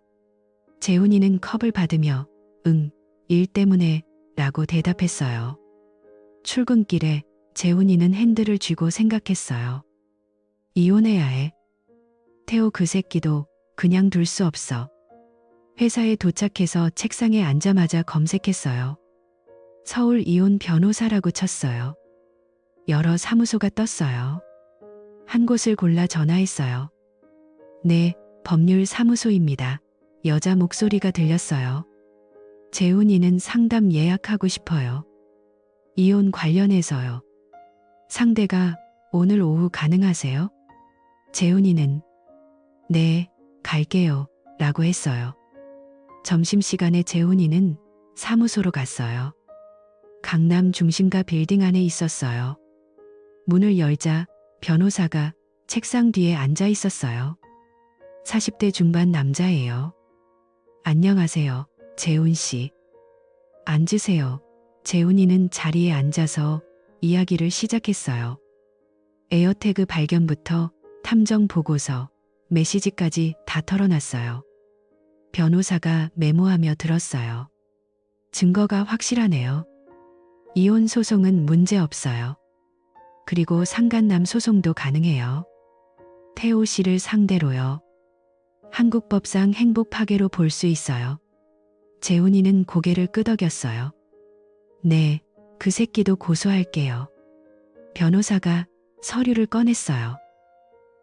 S1: 재훈이는 컵을 받으며 응, 일 때문에 라고 대답했어요. 출근길에 재훈이는 핸들을 쥐고 생각했어요. 이혼해야 해. 태호 그 새끼도 그냥 둘 수 없어. 회사에 도착해서 책상에 앉자마자 검색했어요. 서울 이혼 변호사라고 쳤어요. 여러 사무소가 떴어요. 한 곳을 골라 전화했어요. 네, 법률 사무소입니다. 여자 목소리가 들렸어요. 재훈이는 상담 예약하고 싶어요. 이혼 관련해서요. 상대가 오늘 오후 가능하세요? 재훈이는 네, 갈게요. 라고 했어요. 점심시간에 재훈이는 사무소로 갔어요. 강남 중심가 빌딩 안에 있었어요. 문을 열자 변호사가 책상 뒤에 앉아 있었어요. 40대 중반 남자예요. 안녕하세요, 재훈 씨. 앉으세요. 재훈이는 자리에 앉아서 이야기를 시작했어요. 에어태그 발견부터 탐정 보고서, 메시지까지 다 털어놨어요. 변호사가 메모하며 들었어요. 증거가 확실하네요. 이혼 소송은 문제 없어요. 그리고 상간남 소송도 가능해요. 태호 씨를 상대로요. 한국법상 행복 파괴로 볼 수 있어요. 재훈이는 고개를 끄덕였어요. 네, 그 새끼도 고소할게요. 변호사가 서류를 꺼냈어요.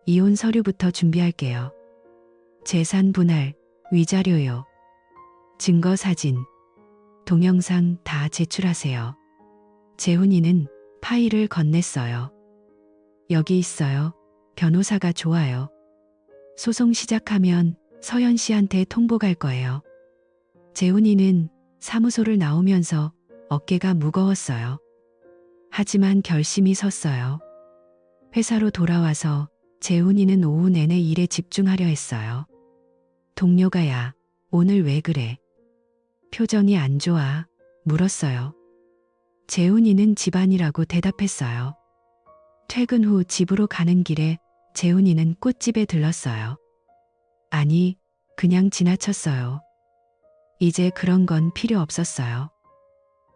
S1: 이혼 서류부터 준비할게요. 재산 분할, 위자료요. 증거 사진, 동영상 다 제출하세요. 재훈이는 파일을 건넸어요. 여기 있어요. 변호사가 좋아요. 소송 시작하면 서연 씨한테 통보 갈 거예요. 재훈이는 사무소를 나오면서 어깨가 무거웠어요. 하지만 결심이 섰어요. 회사로 돌아와서 재훈이는 오후 내내 일에 집중하려 했어요. 동료가 야, 오늘 왜 그래? 표정이 안 좋아? 물었어요. 재훈이는 집안이라고 대답했어요. 퇴근 후 집으로 가는 길에 재훈이는 꽃집에 들렀어요. 아니, 그냥 지나쳤어요. 이제 그런 건 필요 없었어요.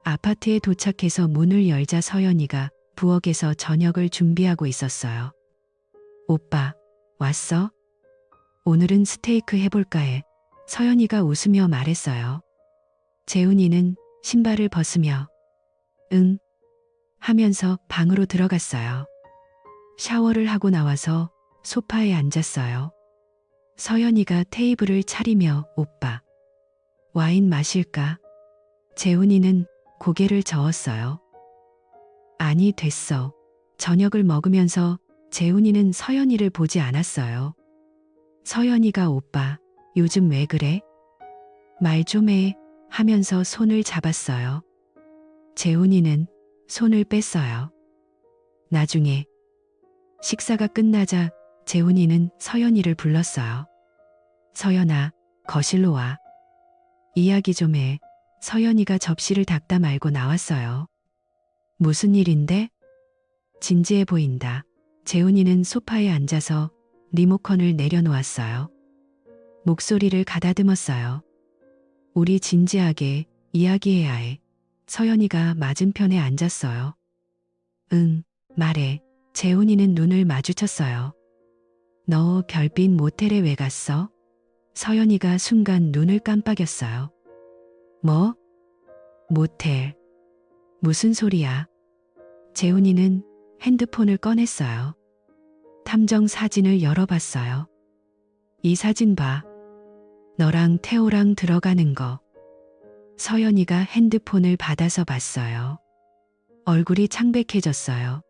S1: 아파트에 도착해서 문을 열자 서연이가 부엌에서 저녁을 준비하고 있었어요. 오빠, 왔어? 오늘은 스테이크 해볼까 해. 서연이가 웃으며 말했어요. 재훈이는 신발을 벗으며 응 하면서 방으로 들어갔어요. 샤워를 하고 나와서 소파에 앉았어요. 서연이가 테이블을 차리며 오빠, 와인 마실까? 재훈이는 고개를 저었어요. 아니, 됐어. 저녁을 먹으면서 재훈이는 서연이를 보지 않았어요. 서연이가 오빠, 요즘 왜 그래? 말 좀 해 하면서 손을 잡았어요. 재훈이는 손을 뺐어요. 나중에 식사가 끝나자 재훈이는 서연이를 불렀어요. 서연아, 거실로 와. 이야기 좀 해. 서연이가 접시를 닦다 말고 나왔어요. 무슨 일인데? 진지해 보인다. 재훈이는 소파에 앉아서 리모컨을 내려놓았어요. 목소리를 가다듬었어요. 우리 진지하게 이야기해야 해. 서연이가 맞은편에 앉았어요. 응, 말해. 재훈이는 눈을 마주쳤어요. 너 별빛 모텔에 왜 갔어? 서연이가 순간 눈을 깜빡였어요. 뭐? 모텔. 무슨 소리야? 재훈이는 핸드폰을 꺼냈어요. 탐정 사진을 열어봤어요. 이 사진 봐. 너랑 태호랑 들어가는 거. 서연이가 핸드폰을 받아서 봤어요. 얼굴이 창백해졌어요.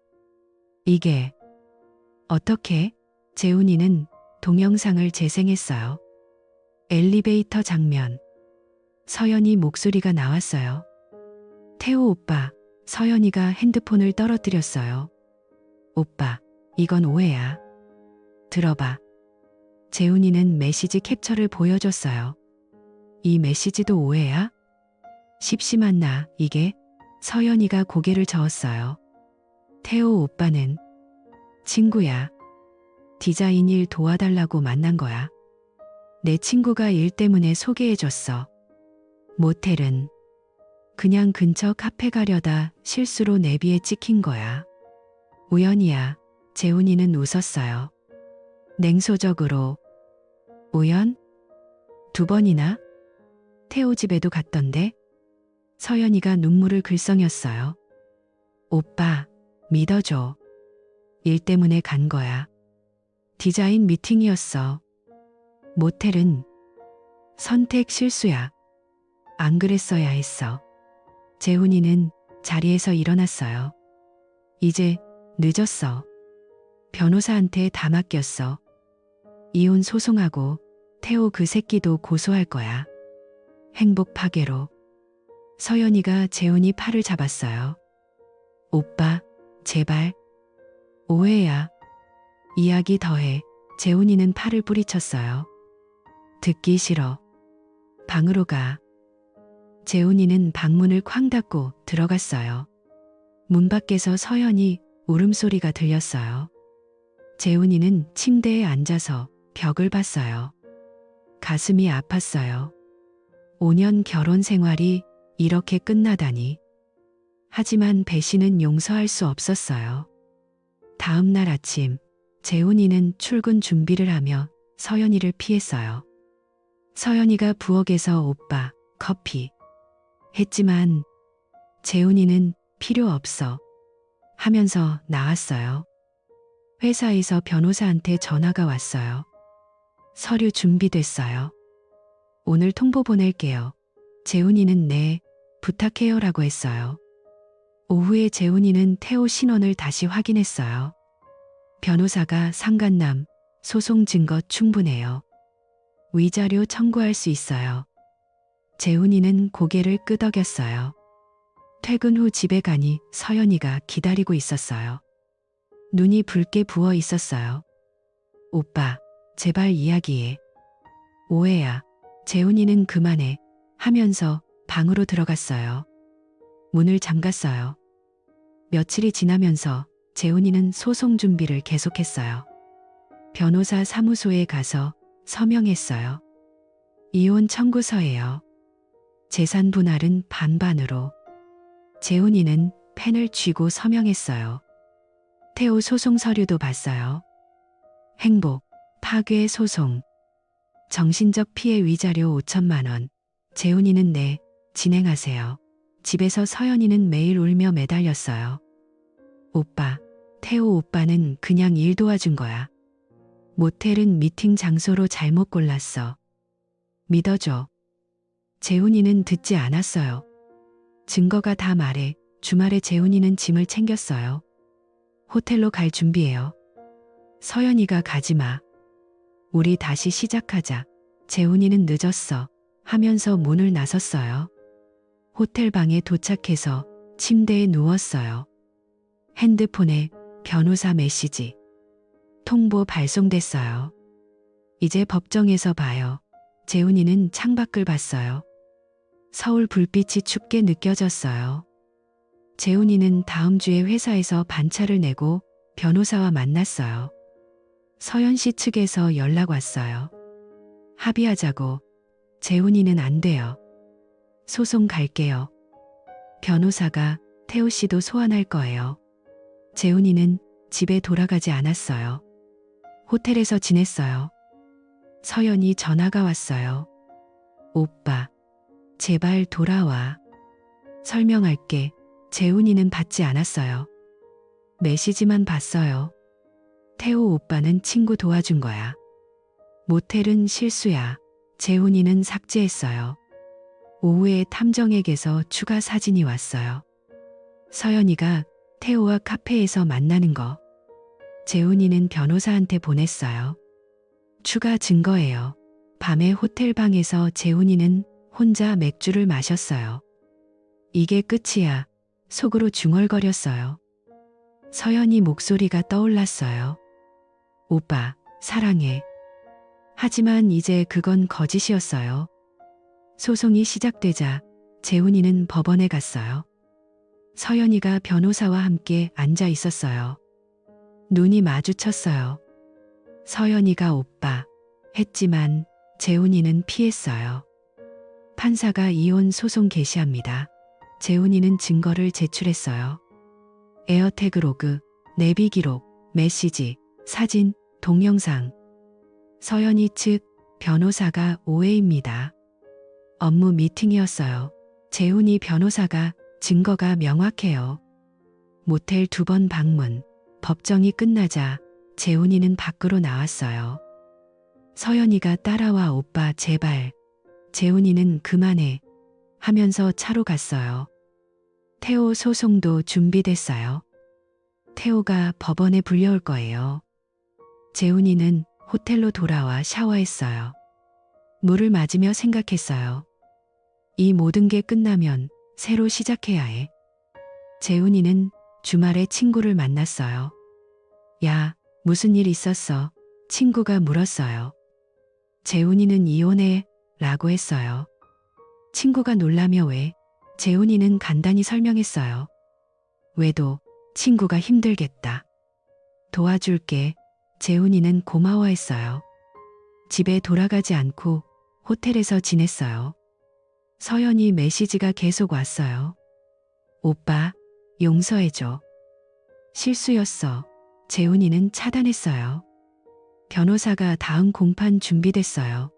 S1: 이게 어떻게? 재훈이는 동영상을 재생했어요. 엘리베이터 장면. 서연이 목소리가 나왔어요. 태호 오빠. 서연이가 핸드폰을 떨어뜨렸어요. 오빠, 이건 오해야. 들어봐. 재훈이는 메시지 캡처를 보여줬어요. 이 메시지도 오해야? 십심한 나, 이게? 서연이가 고개를 저었어요. 태호 오빠는 친구야. 디자인 일 도와달라고 만난 거야. 내 친구가 일 때문에 소개해줬어. 모텔은 그냥 근처 카페 가려다 실수로 내비에 찍힌 거야. 우연이야. 재훈이는 웃었어요. 냉소적으로. 우연? 2번이나? 태호 집에도 갔던데? 서연이가 눈물을 글썽였어요. 오빠, 믿어줘. 일 때문에 간 거야. 디자인 미팅이었어. 모텔은 선택 실수야. 안 그랬어야 했어. 재훈이는 자리에서 일어났어요. 이제 늦었어. 변호사한테 다 맡겼어. 이혼 소송하고 태호 그 새끼도 고소할 거야. 행복 파괴로. 서연이가 재훈이 팔을 잡았어요. 오빠, 제발. 오해야. 이야기 더해. 재훈이는 팔을 뿌리쳤어요. 듣기 싫어. 방으로 가. 재훈이는 방문을 쾅 닫고 들어갔어요. 문 밖에서 서연이 울음소리가 들렸어요. 재훈이는 침대에 앉아서 벽을 봤어요. 가슴이 아팠어요. 5년 결혼 생활이 이렇게 끝나다니. 하지만 배신은 용서할 수 없었어요. 다음 날 아침, 재훈이는 출근 준비를 하며 서연이를 피했어요. 서연이가 부엌에서 오빠, 커피 했지만 재훈이는 필요 없어 하면서 나왔어요. 회사에서 변호사한테 전화가 왔어요. 서류 준비됐어요. 오늘 통보 보낼게요. 재훈이는 네, 부탁해요라고 했어요. 오후에 재훈이는 태호 신원을 다시 확인했어요. 변호사가 상간남, 소송 증거 충분해요. 위자료 청구할 수 있어요. 재훈이는 고개를 끄덕였어요. 퇴근 후 집에 가니 서연이가 기다리고 있었어요. 눈이 붉게 부어 있었어요. 오빠, 제발 이야기해. 오해야. 재훈이는 그만해 하면서 방으로 들어갔어요. 문을 잠갔어요. 며칠이 지나면서 재훈이는 소송 준비를 계속했어요. 변호사 사무소에 가서 서명했어요. 이혼 청구서예요. 재산 분할은 반반으로. 재훈이는 펜을 쥐고 서명했어요. 태호 소송 서류도 봤어요. 행복, 파괴 소송. 정신적 피해 위자료 5천만 원. 재훈이는 네, 진행하세요. 집에서 서연이는 매일 울며 매달렸어요. 오빠, 태호 오빠는 그냥 일 도와준 거야. 모텔은 미팅 장소로 잘못 골랐어. 믿어줘. 재훈이는 듣지 않았어요. 증거가 다 말해. 주말에 재훈이는 짐을 챙겼어요. 호텔로 갈 준비해요. 서연이가 가지마. 우리 다시 시작하자. 재훈이는 늦었어. 하면서 문을 나섰어요. 호텔 방에 도착해서 침대에 누웠어요. 핸드폰에 변호사 메시지. 통보 발송됐어요. 이제 법정에서 봐요. 재훈이는 창밖을 봤어요. 서울 불빛이 춥게 느껴졌어요. 재훈이는 다음 주에 회사에서 반차를 내고 변호사와 만났어요. 서연 씨 측에서 연락 왔어요. 합의하자고. 재훈이는 안 돼요. 소송 갈게요. 변호사가 태호 씨도 소환할 거예요. 재훈이는 집에 돌아가지 않았어요. 호텔에서 지냈어요. 서연이 전화가 왔어요. 오빠, 제발 돌아와. 설명할게. 재훈이는 받지 않았어요. 메시지만 봤어요. 태호 오빠는 친구 도와준 거야. 모텔은 실수야. 재훈이는 삭제했어요. 오후에 탐정에게서 추가 사진이 왔어요. 서연이가 태호와 카페에서 만나는 거. 재훈이는 변호사한테 보냈어요. 추가 증거예요. 밤에 호텔 방에서 재훈이는 혼자 맥주를 마셨어요. 이게 끝이야. 속으로 중얼거렸어요. 서연이 목소리가 떠올랐어요. 오빠, 사랑해. 하지만 이제 그건 거짓이었어요. 소송이 시작되자 재훈이는 법원에 갔어요. 서연이가 변호사와 함께 앉아 있었어요. 눈이 마주쳤어요. 서연이가 오빠 했지만 재훈이는 피했어요. 판사가 이혼 소송 개시합니다. 재훈이는 증거를 제출했어요. 에어태그 로그, 내비 기록, 메시지, 사진, 동영상. 서연이 측 변호사가 오해입니다. 업무 미팅이었어요. 재훈이 변호사가 증거가 명확해요. 모텔 2번 방문. 법정이 끝나자 재훈이는 밖으로 나왔어요. 서연이가 따라와 오빠 제발. 재훈이는 그만해 하면서 차로 갔어요. 태호 소송도 준비됐어요. 태호가 법원에 불려올 거예요. 재훈이는 호텔로 돌아와 샤워했어요. 물을 맞으며 생각했어요. 이 모든 게 끝나면 새로 시작해야 해. 재훈이는 주말에 친구를 만났어요. 야, 무슨 일 있었어? 친구가 물었어요. 재훈이는 이혼해 라고 했어요. 친구가 놀라며 왜? 재훈이는 간단히 설명했어요. 왜도 친구가 힘들겠다. 도와줄게. 재훈이는 고마워했어요. 집에 돌아가지 않고 호텔에서 지냈어요. 서연이 메시지가 계속 왔어요. 오빠, 용서해줘. 실수였어. 재훈이는 차단했어요. 변호사가 다음 공판 준비됐어요.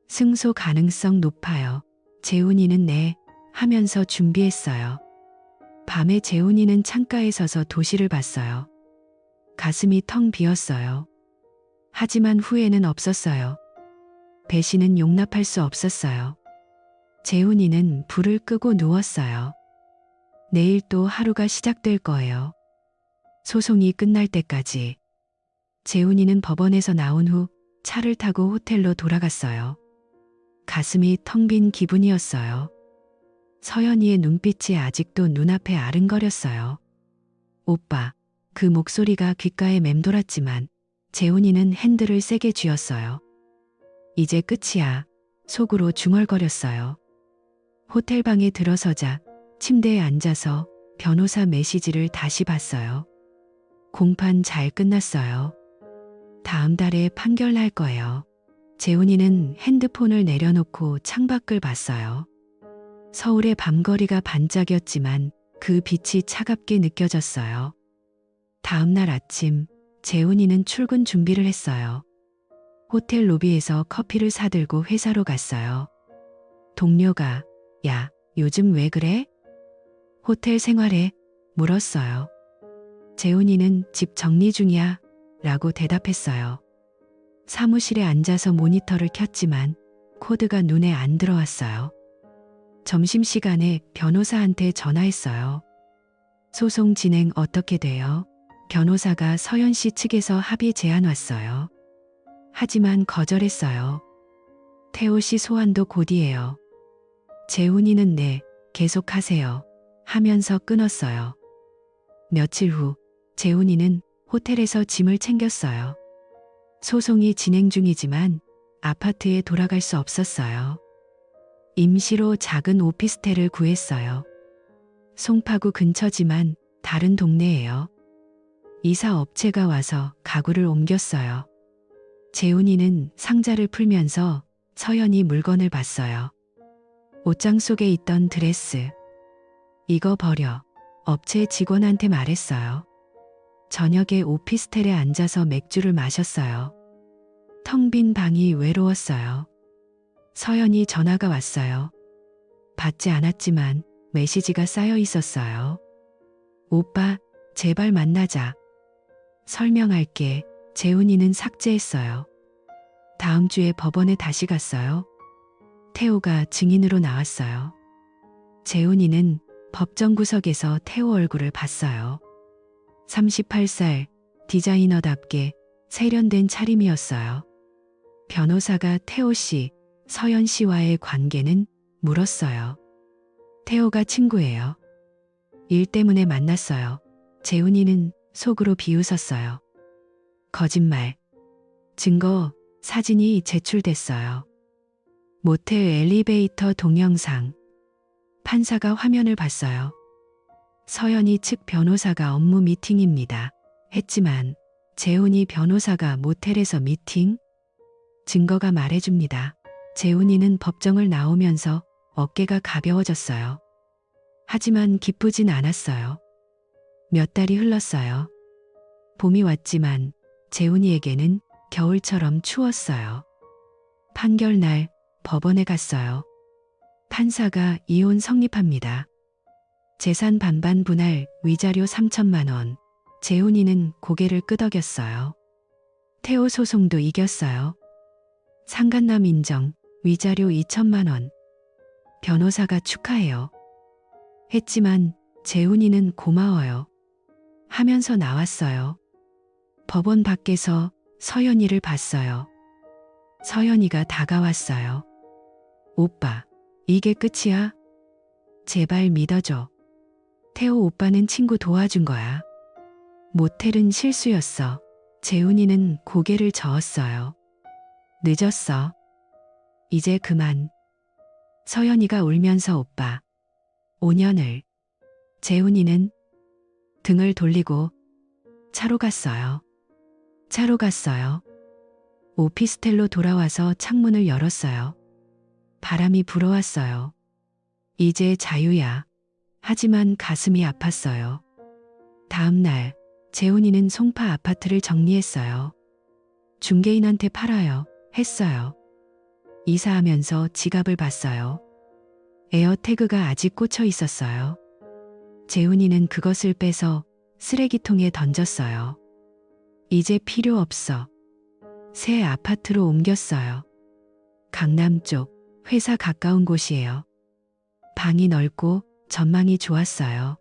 S1: 승소 가능성 높아요. 재훈이는 네 하면서 준비했어요. 밤에 재훈이는 창가에 서서 도시를 봤어요. 가슴이 텅 비었어요. 하지만 후회는 없었어요. 배신은 용납할 수 없었어요. 재훈이는 불을 끄고 누웠어요. 내일 또 하루가 시작될 거예요. 소송이 끝날 때까지. 재훈이는 법원에서 나온 후 차를 타고 호텔로 돌아갔어요. 가슴이 텅 빈 기분이었어요. 서연이의 눈빛이 아직도 눈앞에 아른거렸어요. 오빠, 그 목소리가 귓가에 맴돌았지만 재훈이는 핸들을 세게 쥐었어요. 이제 끝이야. 속으로 중얼거렸어요. 호텔 방에 들어서자 침대에 앉아서 변호사 메시지를 다시 봤어요. 공판 잘 끝났어요. 다음 달에 판결 날 거예요. 재훈이는 핸드폰을 내려놓고 창밖을 봤어요. 서울의 밤거리가 반짝였지만 그 빛이 차갑게 느껴졌어요. 다음 날 아침, 재훈이는 출근 준비를 했어요. 호텔 로비에서 커피를 사들고 회사로 갔어요. 동료가, 야, 요즘 왜 그래? 호텔 생활에? 물었어요. 재훈이는 집 정리 중이야 라고 대답했어요. 사무실에 앉아서 모니터를 켰지만 코드가 눈에 안 들어왔어요. 점심시간에 변호사한테 전화했어요. 소송 진행 어떻게 돼요? 변호사가 서연 씨 측에서 합의 제안 왔어요. 하지만 거절했어요. 태호 씨 소환도 곧이에요. 재훈이는 네, 계속하세요. 하면서 끊었어요. 며칠 후, 재훈이는 호텔에서 짐을 챙겼어요. 소송이 진행 중이지만 아파트에 돌아갈 수 없었어요. 임시로 작은 오피스텔을 구했어요. 송파구 근처지만 다른 동네예요. 이사 업체가 와서 가구를 옮겼어요. 재훈이는 상자를 풀면서 서연이 물건을 봤어요. 옷장 속에 있던 드레스. 이거 버려. 업체 직원한테 말했어요. 저녁에 오피스텔에 앉아서 맥주를 마셨어요. 텅 빈 방이 외로웠어요. 서연이 전화가 왔어요. 받지 않았지만 메시지가 쌓여 있었어요. 오빠, 제발 만나자. 설명할게. 재훈이는 삭제했어요. 다음 주에 법원에 다시 갔어요. 태호가 증인으로 나왔어요. 재훈이는 법정 구석에서 태호 얼굴을 봤어요. 38살, 디자이너답게 세련된 차림이었어요. 변호사가 태호 씨, 서연 씨와의 관계는 물었어요. 태호가 친구예요. 일 때문에 만났어요. 재훈이는 속으로 비웃었어요. 거짓말. 증거, 사진이 제출됐어요. 모텔 엘리베이터 동영상. 판사가 화면을 봤어요. 서연이 측 변호사가 업무 미팅입니다. 했지만 재훈이 변호사가 모텔에서 미팅? 증거가 말해줍니다. 재훈이는 법정을 나오면서 어깨가 가벼워졌어요. 하지만 기쁘진 않았어요. 몇 달이 흘렀어요. 봄이 왔지만 재훈이에게는 겨울처럼 추웠어요. 판결 날 법원에 갔어요. 판사가 이혼 성립합니다. 재산 반반 분할 위자료 3천만 원. 재훈이는 고개를 끄덕였어요. 태호 소송도 이겼어요. 상간남 인정, 위자료 2천만 원. 변호사가 축하해요. 했지만 재훈이는 고마워요. 하면서 나왔어요. 법원 밖에서 서연이를 봤어요. 서연이가 다가왔어요. 오빠, 이게 끝이야? 제발 믿어줘. 태호 오빠는 친구 도와준 거야. 모텔은 실수였어. 재훈이는 고개를 저었어요. 늦었어. 이제 그만. 서연이가 울면서 오빠. 5년을. 재훈이는 등을 돌리고 차로 갔어요. 차로 갔어요. 오피스텔로 돌아와서 창문을 열었어요. 바람이 불어왔어요. 이제 자유야. 하지만 가슴이 아팠어요. 다음 날 재훈이는 송파 아파트를 정리했어요. 중개인한테 팔아요. 했어요. 이사하면서 지갑을 봤어요. 에어태그가 아직 꽂혀 있었어요. 재훈이는 그것을 빼서 쓰레기통에 던졌어요. 이제 필요 없어. 새 아파트로 옮겼어요. 강남 쪽 회사 가까운 곳이에요. 방이 넓고 전망이 좋았어요.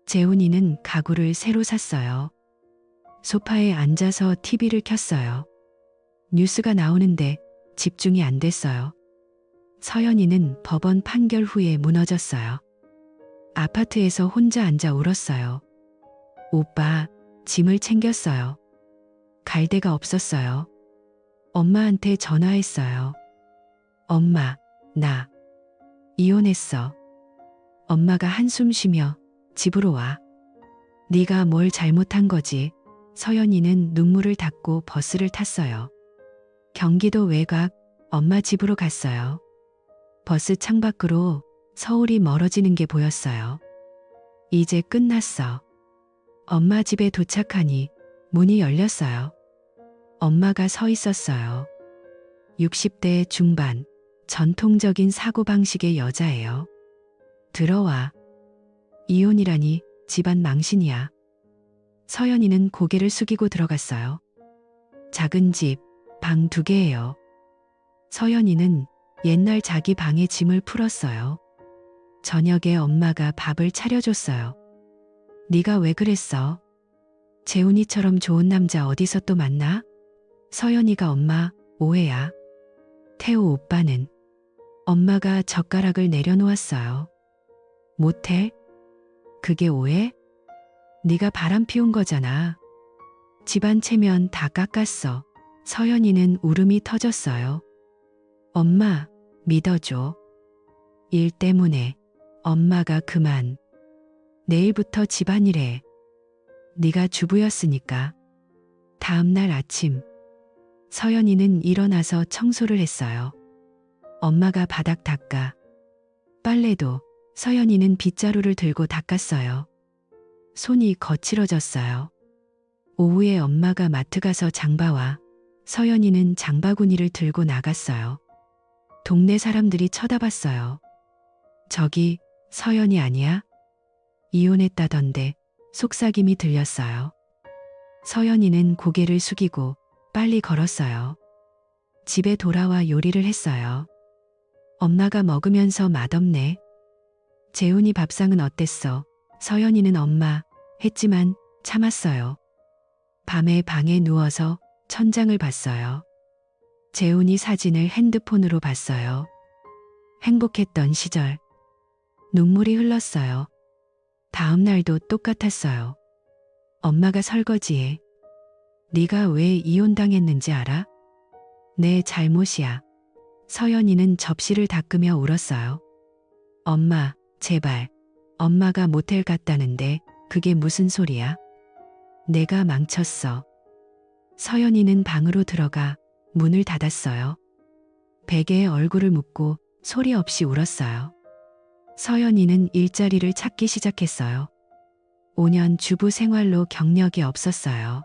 S1: 재훈이는 가구를 새로 샀어요. 소파에 앉아서 TV를 켰어요. 뉴스가 나오는데 집중이 안 됐어요. 서연이는 법원 판결 후에 무너졌어요. 아파트에서 혼자 앉아 울었어요. 오빠, 짐을 챙겼어요. 갈 데가 없었어요. 엄마한테 전화했어요. 엄마, 나 이혼했어. 엄마가 한숨 쉬며 집으로 와. 네가 뭘 잘못한 거지. 서연이는 눈물을 닦고 버스를 탔어요. 경기도 외곽 엄마 집으로 갔어요. 버스 창밖으로 서울이 멀어지는 게 보였어요. 이제 끝났어. 엄마 집에 도착하니 문이 열렸어요. 엄마가 서 있었어요. 60대 중반, 전통적인 사고방식의 여자예요. 들어와. 이혼이라니 집안 망신이야. 서연이는 고개를 숙이고 들어갔어요. 작은 집, 방 2개예요. 서연이는 옛날 자기 방에 짐을 풀었어요. 저녁에 엄마가 밥을 차려줬어요. 네가 왜 그랬어? 재훈이처럼 좋은 남자 어디서 또 만나? 서연이가 엄마, 오해야. 태호 오빠는? 엄마가 젓가락을 내려놓았어요. 모텔? 그게 오해? 네가 바람 피운 거잖아. 집안 체면 다 깎았어. 서연이는 울음이 터졌어요. 엄마, 믿어줘. 일 때문에 엄마가 그만. 내일부터 집안일 해. 네가 주부였으니까. 다음 날 아침 서연이는 일어나서 청소를 했어요. 엄마가 바닥 닦아. 빨래도 서연이는 빗자루를 들고 닦았어요. 손이 거칠어졌어요. 오후에 엄마가 마트 가서 장봐와 서연이는 장바구니를 들고 나갔어요. 동네 사람들이 쳐다봤어요. 저기 서연이 아니야? 이혼했다던데 속삭임이 들렸어요. 서연이는 고개를 숙이고 빨리 걸었어요. 집에 돌아와 요리를 했어요. 엄마가 먹으면서 맛없네. 재훈이 밥상은 어땠어? 서연이는 엄마 했지만 참았어요. 밤에 방에 누워서 천장을 봤어요. 재훈이 사진을 핸드폰으로 봤어요. 행복했던 시절. 눈물이 흘렀어요. 다음 날도 똑같았어요. 엄마가 설거지해. 네가 왜 이혼당했는지 알아? 내 잘못이야. 서연이는 접시를 닦으며 울었어요. 엄마, 제발. 엄마가 모텔 갔다는데 그게 무슨 소리야? 내가 망쳤어. 서연이는 방으로 들어가 문을 닫았어요. 베개에 얼굴을 묻고 소리 없이 울었어요. 서연이는 일자리를 찾기 시작했어요. 5년 주부 생활로 경력이 없었어요.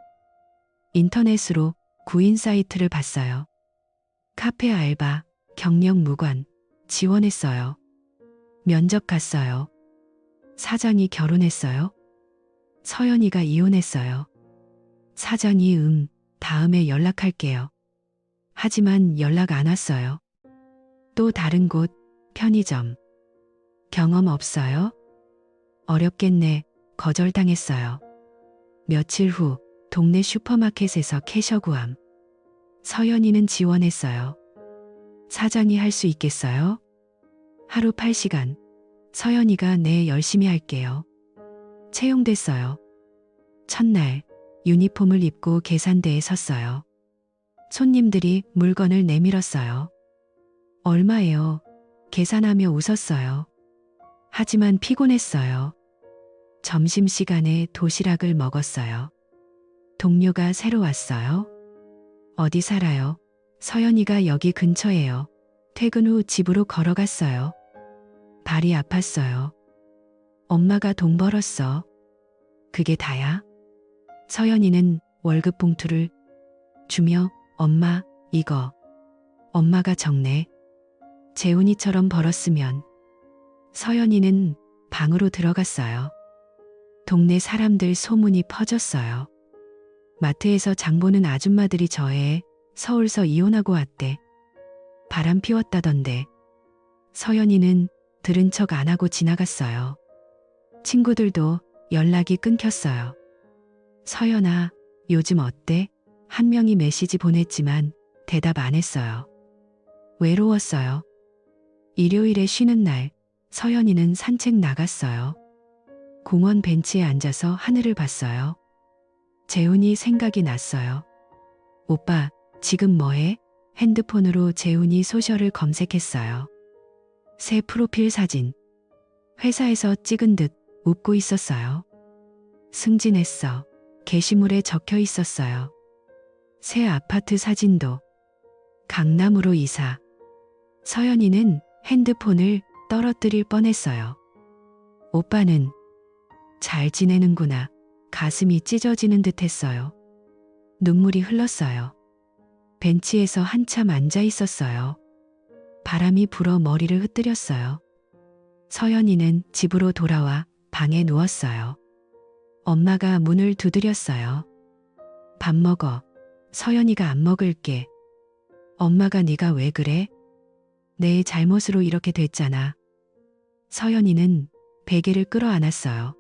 S1: 인터넷으로 구인 사이트를 봤어요. 카페 알바, 경력 무관, 지원했어요. 면접 갔어요. 사장이 결혼했어요. 서연이가 이혼했어요. 사장이 다음에 연락할게요. 하지만 연락 안 왔어요. 또 다른 곳, 편의점. 경험 없어요? 어렵겠네. 거절당했어요. 며칠 후 동네 슈퍼마켓에서 캐셔 구함. 서연이는 지원했어요. 사장이 할 수 있겠어요? 하루 8시간. 서연이가 네 열심히 할게요. 채용됐어요. 첫날 유니폼을 입고 계산대에 섰어요. 손님들이 물건을 내밀었어요. 얼마예요? 계산하며 웃었어요. 하지만 피곤했어요. 점심시간에 도시락을 먹었어요. 동료가 새로 왔어요. 어디 살아요? 서연이가 여기 근처예요. 퇴근 후 집으로 걸어갔어요. 발이 아팠어요. 엄마가 돈 벌었어. 그게 다야? 서연이는 월급 봉투를 주며 엄마, 이거. 엄마가 적네. 재훈이처럼 벌었으면. 서연이는 방으로 들어갔어요. 동네 사람들 소문이 퍼졌어요. 마트에서 장 보는 아줌마들이 저애 서울서 이혼하고 왔대. 바람 피웠다던데. 서연이는 들은 척 안 하고 지나갔어요. 친구들도 연락이 끊겼어요. 서연아, 요즘 어때? 한 명이 메시지 보냈지만 대답 안 했어요. 외로웠어요. 일요일에 쉬는 날, 서연이는 산책 나갔어요. 공원 벤치에 앉아서 하늘을 봤어요. 재훈이 생각이 났어요. 오빠, 지금 뭐해? 핸드폰으로 재훈이 소셜을 검색했어요. 새 프로필 사진. 회사에서 찍은 듯 웃고 있었어요. 승진했어. 게시물에 적혀 있었어요. 새 아파트 사진도. 강남으로 이사. 서연이는 핸드폰을 떨어뜨릴 뻔했어요. 오빠는 잘 지내는구나. 가슴이 찢어지는 듯 했어요. 눈물이 흘렀어요. 벤치에서 한참 앉아 있었어요. 바람이 불어 머리를 흩뜨렸어요. 서연이는 집으로 돌아와 방에 누웠어요. 엄마가 문을 두드렸어요. 밥 먹어. 서연이가 안 먹을게. 엄마가 네가 왜 그래? 내 잘못으로 이렇게 됐잖아. 서연이는 베개를 끌어안았어요.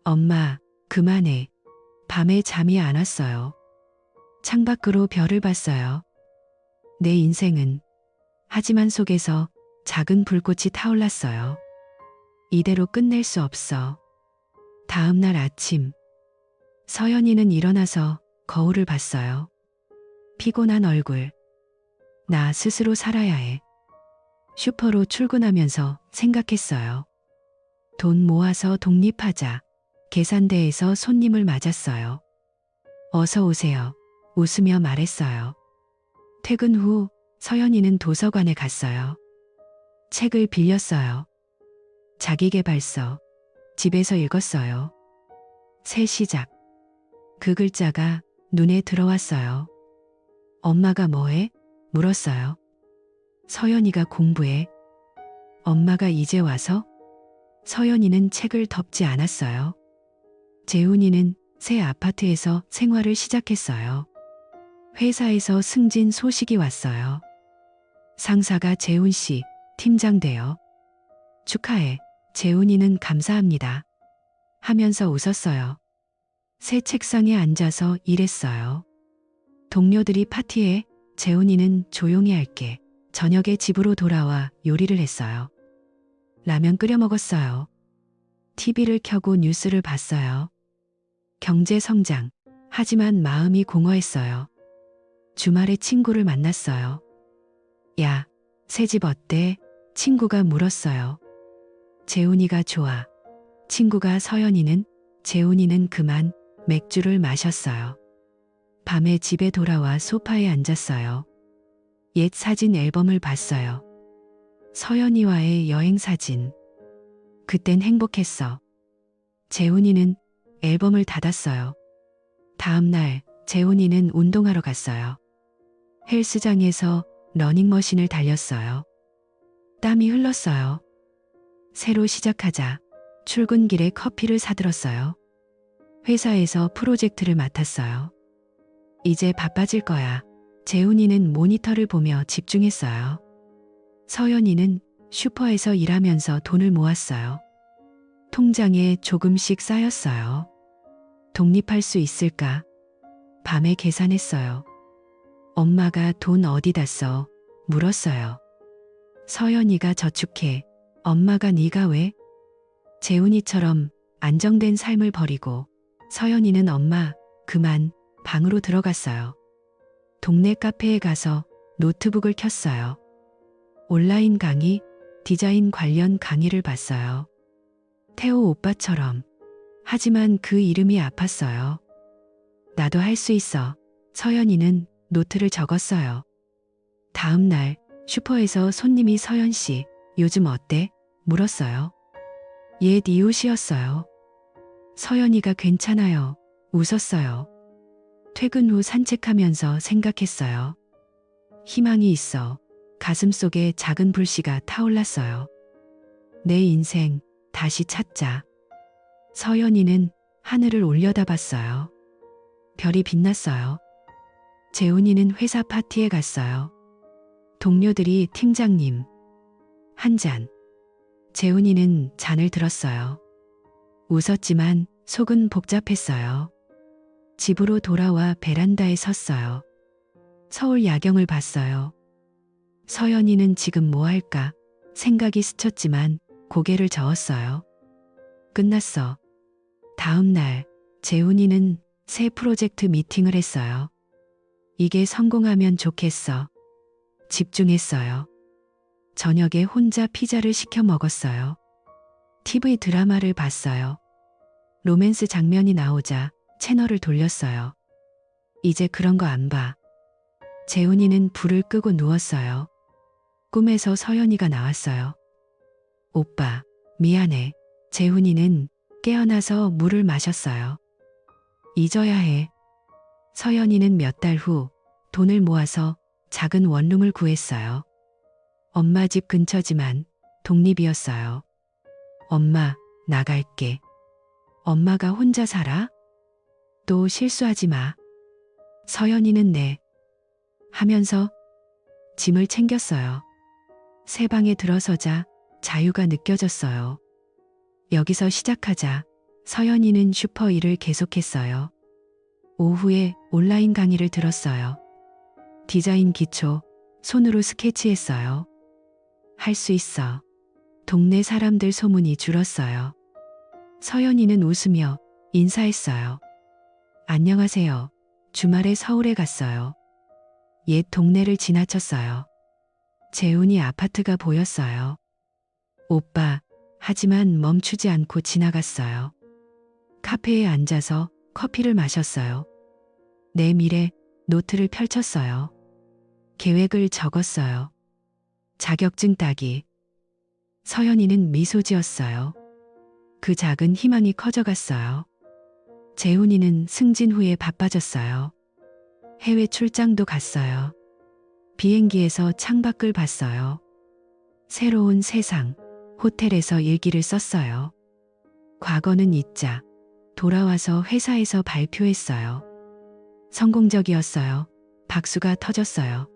S1: 엄마, 그만해. 밤에 잠이 안 왔어요. 창밖으로 별을 봤어요. 내 인생은. 하지만 속에서 작은 불꽃이 타올랐어요. 이대로 끝낼 수 없어. 다음 날 아침. 서연이는 일어나서 거울을 봤어요. 피곤한 얼굴. 나 스스로 살아야 해. 슈퍼로 출근하면서 생각했어요. 돈 모아서 독립하자. 계산대에서 손님을 맞았어요. 어서 오세요. 웃으며 말했어요. 퇴근 후 서연이는 도서관에 갔어요. 책을 빌렸어요. 자기계발서. 집에서 읽었어요. 새 시작. 그 글자가 눈에 들어왔어요. 엄마가 뭐해? 물었어요. 서연이가 공부해. 엄마가 이제 와서? 서연이는 책을 덮지 않았어요. 재훈이는 새 아파트에서 생활을 시작했어요. 회사에서 승진 소식이 왔어요. 상사가 재훈 씨, 팀장 돼요. 축하해. 재훈이는 감사합니다. 하면서 웃었어요. 새 책상에 앉아서 일했어요. 동료들이 파티에 재훈이는 조용히 할게. 저녁에 집으로 돌아와 요리를 했어요. 라면 끓여 먹었어요. TV를 켜고 뉴스를 봤어요. 경제 성장. 하지만 마음이 공허했어요. 주말에 친구를 만났어요. 야, 새 집 어때? 친구가 물었어요. 재훈이가 좋아. 친구가 서연이는, 재훈이는 그만 맥주를 마셨어요. 밤에 집에 돌아와 소파에 앉았어요. 옛 사진 앨범을 봤어요. 서연이와의 여행 사진. 그땐 행복했어. 재훈이는 앨범을 닫았어요. 다음 날 재훈이는 운동하러 갔어요. 헬스장에서 러닝머신을 달렸어요. 땀이 흘렀어요. 새로 시작하자. 출근길에 커피를 사들었어요. 회사에서 프로젝트를 맡았어요. 이제 바빠질 거야. 재훈이는 모니터를 보며 집중했어요. 서연이는 슈퍼에서 일하면서 돈을 모았어요. 통장에 조금씩 쌓였어요. 독립할 수 있을까? 밤에 계산했어요. 엄마가 돈 어디다 써? 물었어요. 서연이가 저축해. 엄마가 네가 왜? 재훈이처럼 안정된 삶을 버리고 서연이는 엄마, 그만 방으로 들어갔어요. 동네 카페에 가서 노트북을 켰어요. 온라인 강의, 디자인 관련 강의를 봤어요. 태호 오빠처럼. 하지만 그 이름이 아팠어요. 나도 할 수 있어. 서연이는 노트를 적었어요. 다음 날 슈퍼에서 손님이 서연 씨, 요즘 어때? 물었어요. 옛 이웃이었어요. 서연이가 괜찮아요. 웃었어요. 퇴근 후 산책하면서 생각했어요. 희망이 있어. 가슴속에 작은 불씨가 타올랐어요. 내 인생 다시 찾자. 서연이는 하늘을 올려다봤어요. 별이 빛났어요. 재훈이는 회사 파티에 갔어요. 동료들이 팀장님. 한 잔. 재훈이는 잔을 들었어요. 웃었지만 속은 복잡했어요. 집으로 돌아와 베란다에 섰어요. 서울 야경을 봤어요. 서연이는 지금 뭐 할까? 생각이 스쳤지만 고개를 저었어요. 끝났어. 다음 날 재훈이는 새 프로젝트 미팅을 했어요. 이게 성공하면 좋겠어. 집중했어요. 저녁에 혼자 피자를 시켜 먹었어요. TV 드라마를 봤어요. 로맨스 장면이 나오자 채널을 돌렸어요. 이제 그런 거 안 봐. 재훈이는 불을 끄고 누웠어요. 꿈에서 서연이가 나왔어요. 오빠, 미안해. 재훈이는 깨어나서 물을 마셨어요. 잊어야 해. 서연이는 몇 달 후 돈을 모아서 작은 원룸을 구했어요. 엄마 집 근처지만 독립이었어요. 엄마, 나갈게. 엄마가 혼자 살아? 또 실수하지 마. 서연이는 네. 하면서 짐을 챙겼어요. 새 방에 들어서자 자유가 느껴졌어요. 여기서 시작하자. 서연이는 슈퍼 일을 계속했어요. 오후에 온라인 강의를 들었어요. 디자인 기초, 손으로 스케치했어요. 할 수 있어. 동네 사람들 소문이 줄었어요. 서연이는 웃으며 인사했어요. 안녕하세요. 주말에 서울에 갔어요. 옛 동네를 지나쳤어요. 재훈이 아파트가 보였어요. 오빠, 하지만 멈추지 않고 지나갔어요. 카페에 앉아서 커피를 마셨어요. 내 미래 노트를 펼쳤어요. 계획을 적었어요. 자격증 따기. 서연이는 미소 지었어요. 그 작은 희망이 커져갔어요. 재훈이는 승진 후에 바빠졌어요. 해외 출장도 갔어요. 비행기에서 창밖을 봤어요. 새로운 세상, 호텔에서 일기를 썼어요. 과거는 잊자. 돌아와서 회사에서 발표했어요. 성공적이었어요. 박수가 터졌어요.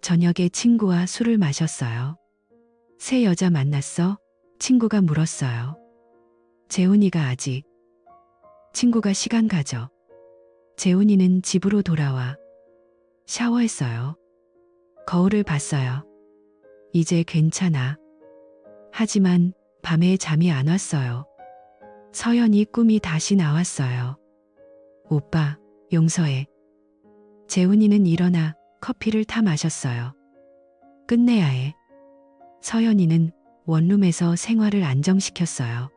S1: 저녁에 친구와 술을 마셨어요. 새 여자 만났어? 친구가 물었어요. 재훈이가 아직. 친구가 시간 가져. 재훈이는 집으로 돌아와 샤워했어요. 거울을 봤어요. 이제 괜찮아. 하지만 밤에 잠이 안 왔어요. 서연이 꿈이 다시 나왔어요. 오빠, 용서해. 재훈이는 일어나 커피를 타 마셨어요. 끝내야 해. 서연이는 원룸에서 생활을 안정시켰어요.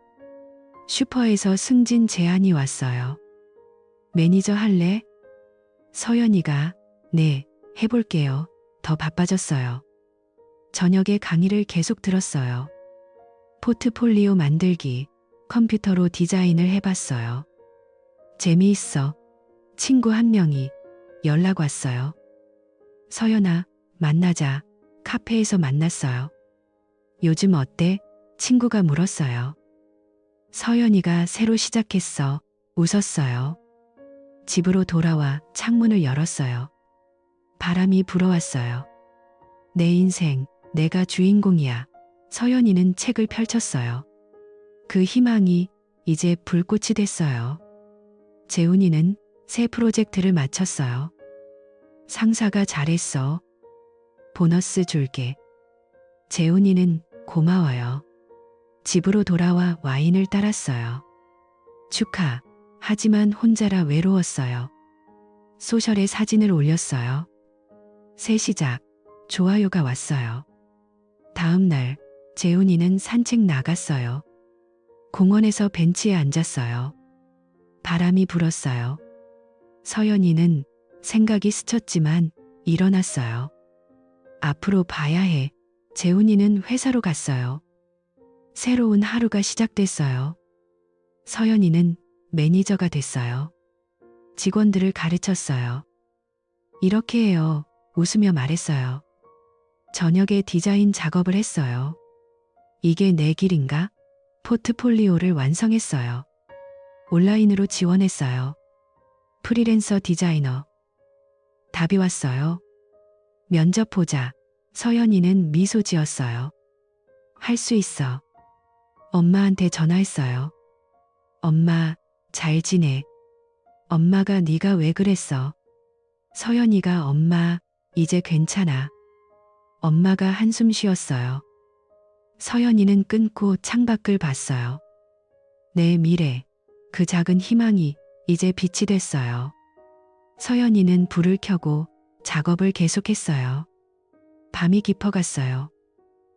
S1: 슈퍼에서 승진 제안이 왔어요. 매니저 할래? 서연이가 네, 해볼게요. 더 바빠졌어요. 저녁에 강의를 계속 들었어요. 포트폴리오 만들기, 컴퓨터로 디자인을 해봤어요. 재미있어. 친구 한 명이 연락 왔어요. 서연아, 만나자. 카페에서 만났어요. 요즘 어때? 친구가 물었어요. 서연이가 새로 시작했어. 웃었어요. 집으로 돌아와 창문을 열었어요. 바람이 불어왔어요. 내 인생, 내가 주인공이야. 서연이는 책을 펼쳤어요. 그 희망이 이제 불꽃이 됐어요. 재훈이는 새 프로젝트를 마쳤어요. 상사가 잘했어. 보너스 줄게. 재훈이는 고마워요. 집으로 돌아와 와인을 따랐어요. 축하. 하지만 혼자라 외로웠어요. 소셜에 사진을 올렸어요. 새 시작. 좋아요가 왔어요. 다음 날 재훈이는 산책 나갔어요. 공원에서 벤치에 앉았어요. 바람이 불었어요. 서연이는 생각이 스쳤지만 일어났어요. 앞으로 봐야 해. 재훈이는 회사로 갔어요. 새로운 하루가 시작됐어요. 서연이는 매니저가 됐어요. 직원들을 가르쳤어요. 이렇게 해요. 웃으며 말했어요. 저녁에 디자인 작업을 했어요. 이게 내 길인가? 포트폴리오를 완성했어요. 온라인으로 지원했어요. 프리랜서 디자이너. 답이 왔어요. 면접 보자. 서연이는 미소 지었어요. 할 수 있어. 엄마한테 전화했어요. 엄마, 잘 지내. 엄마가 네가 왜 그랬어? 서연이가 엄마, 이제 괜찮아. 엄마가 한숨 쉬었어요. 서연이는 끊고 창밖을 봤어요. 내 미래, 그 작은 희망이 이제 빛이 됐어요. 서연이는 불을 켜고 작업을 계속했어요. 밤이 깊어갔어요.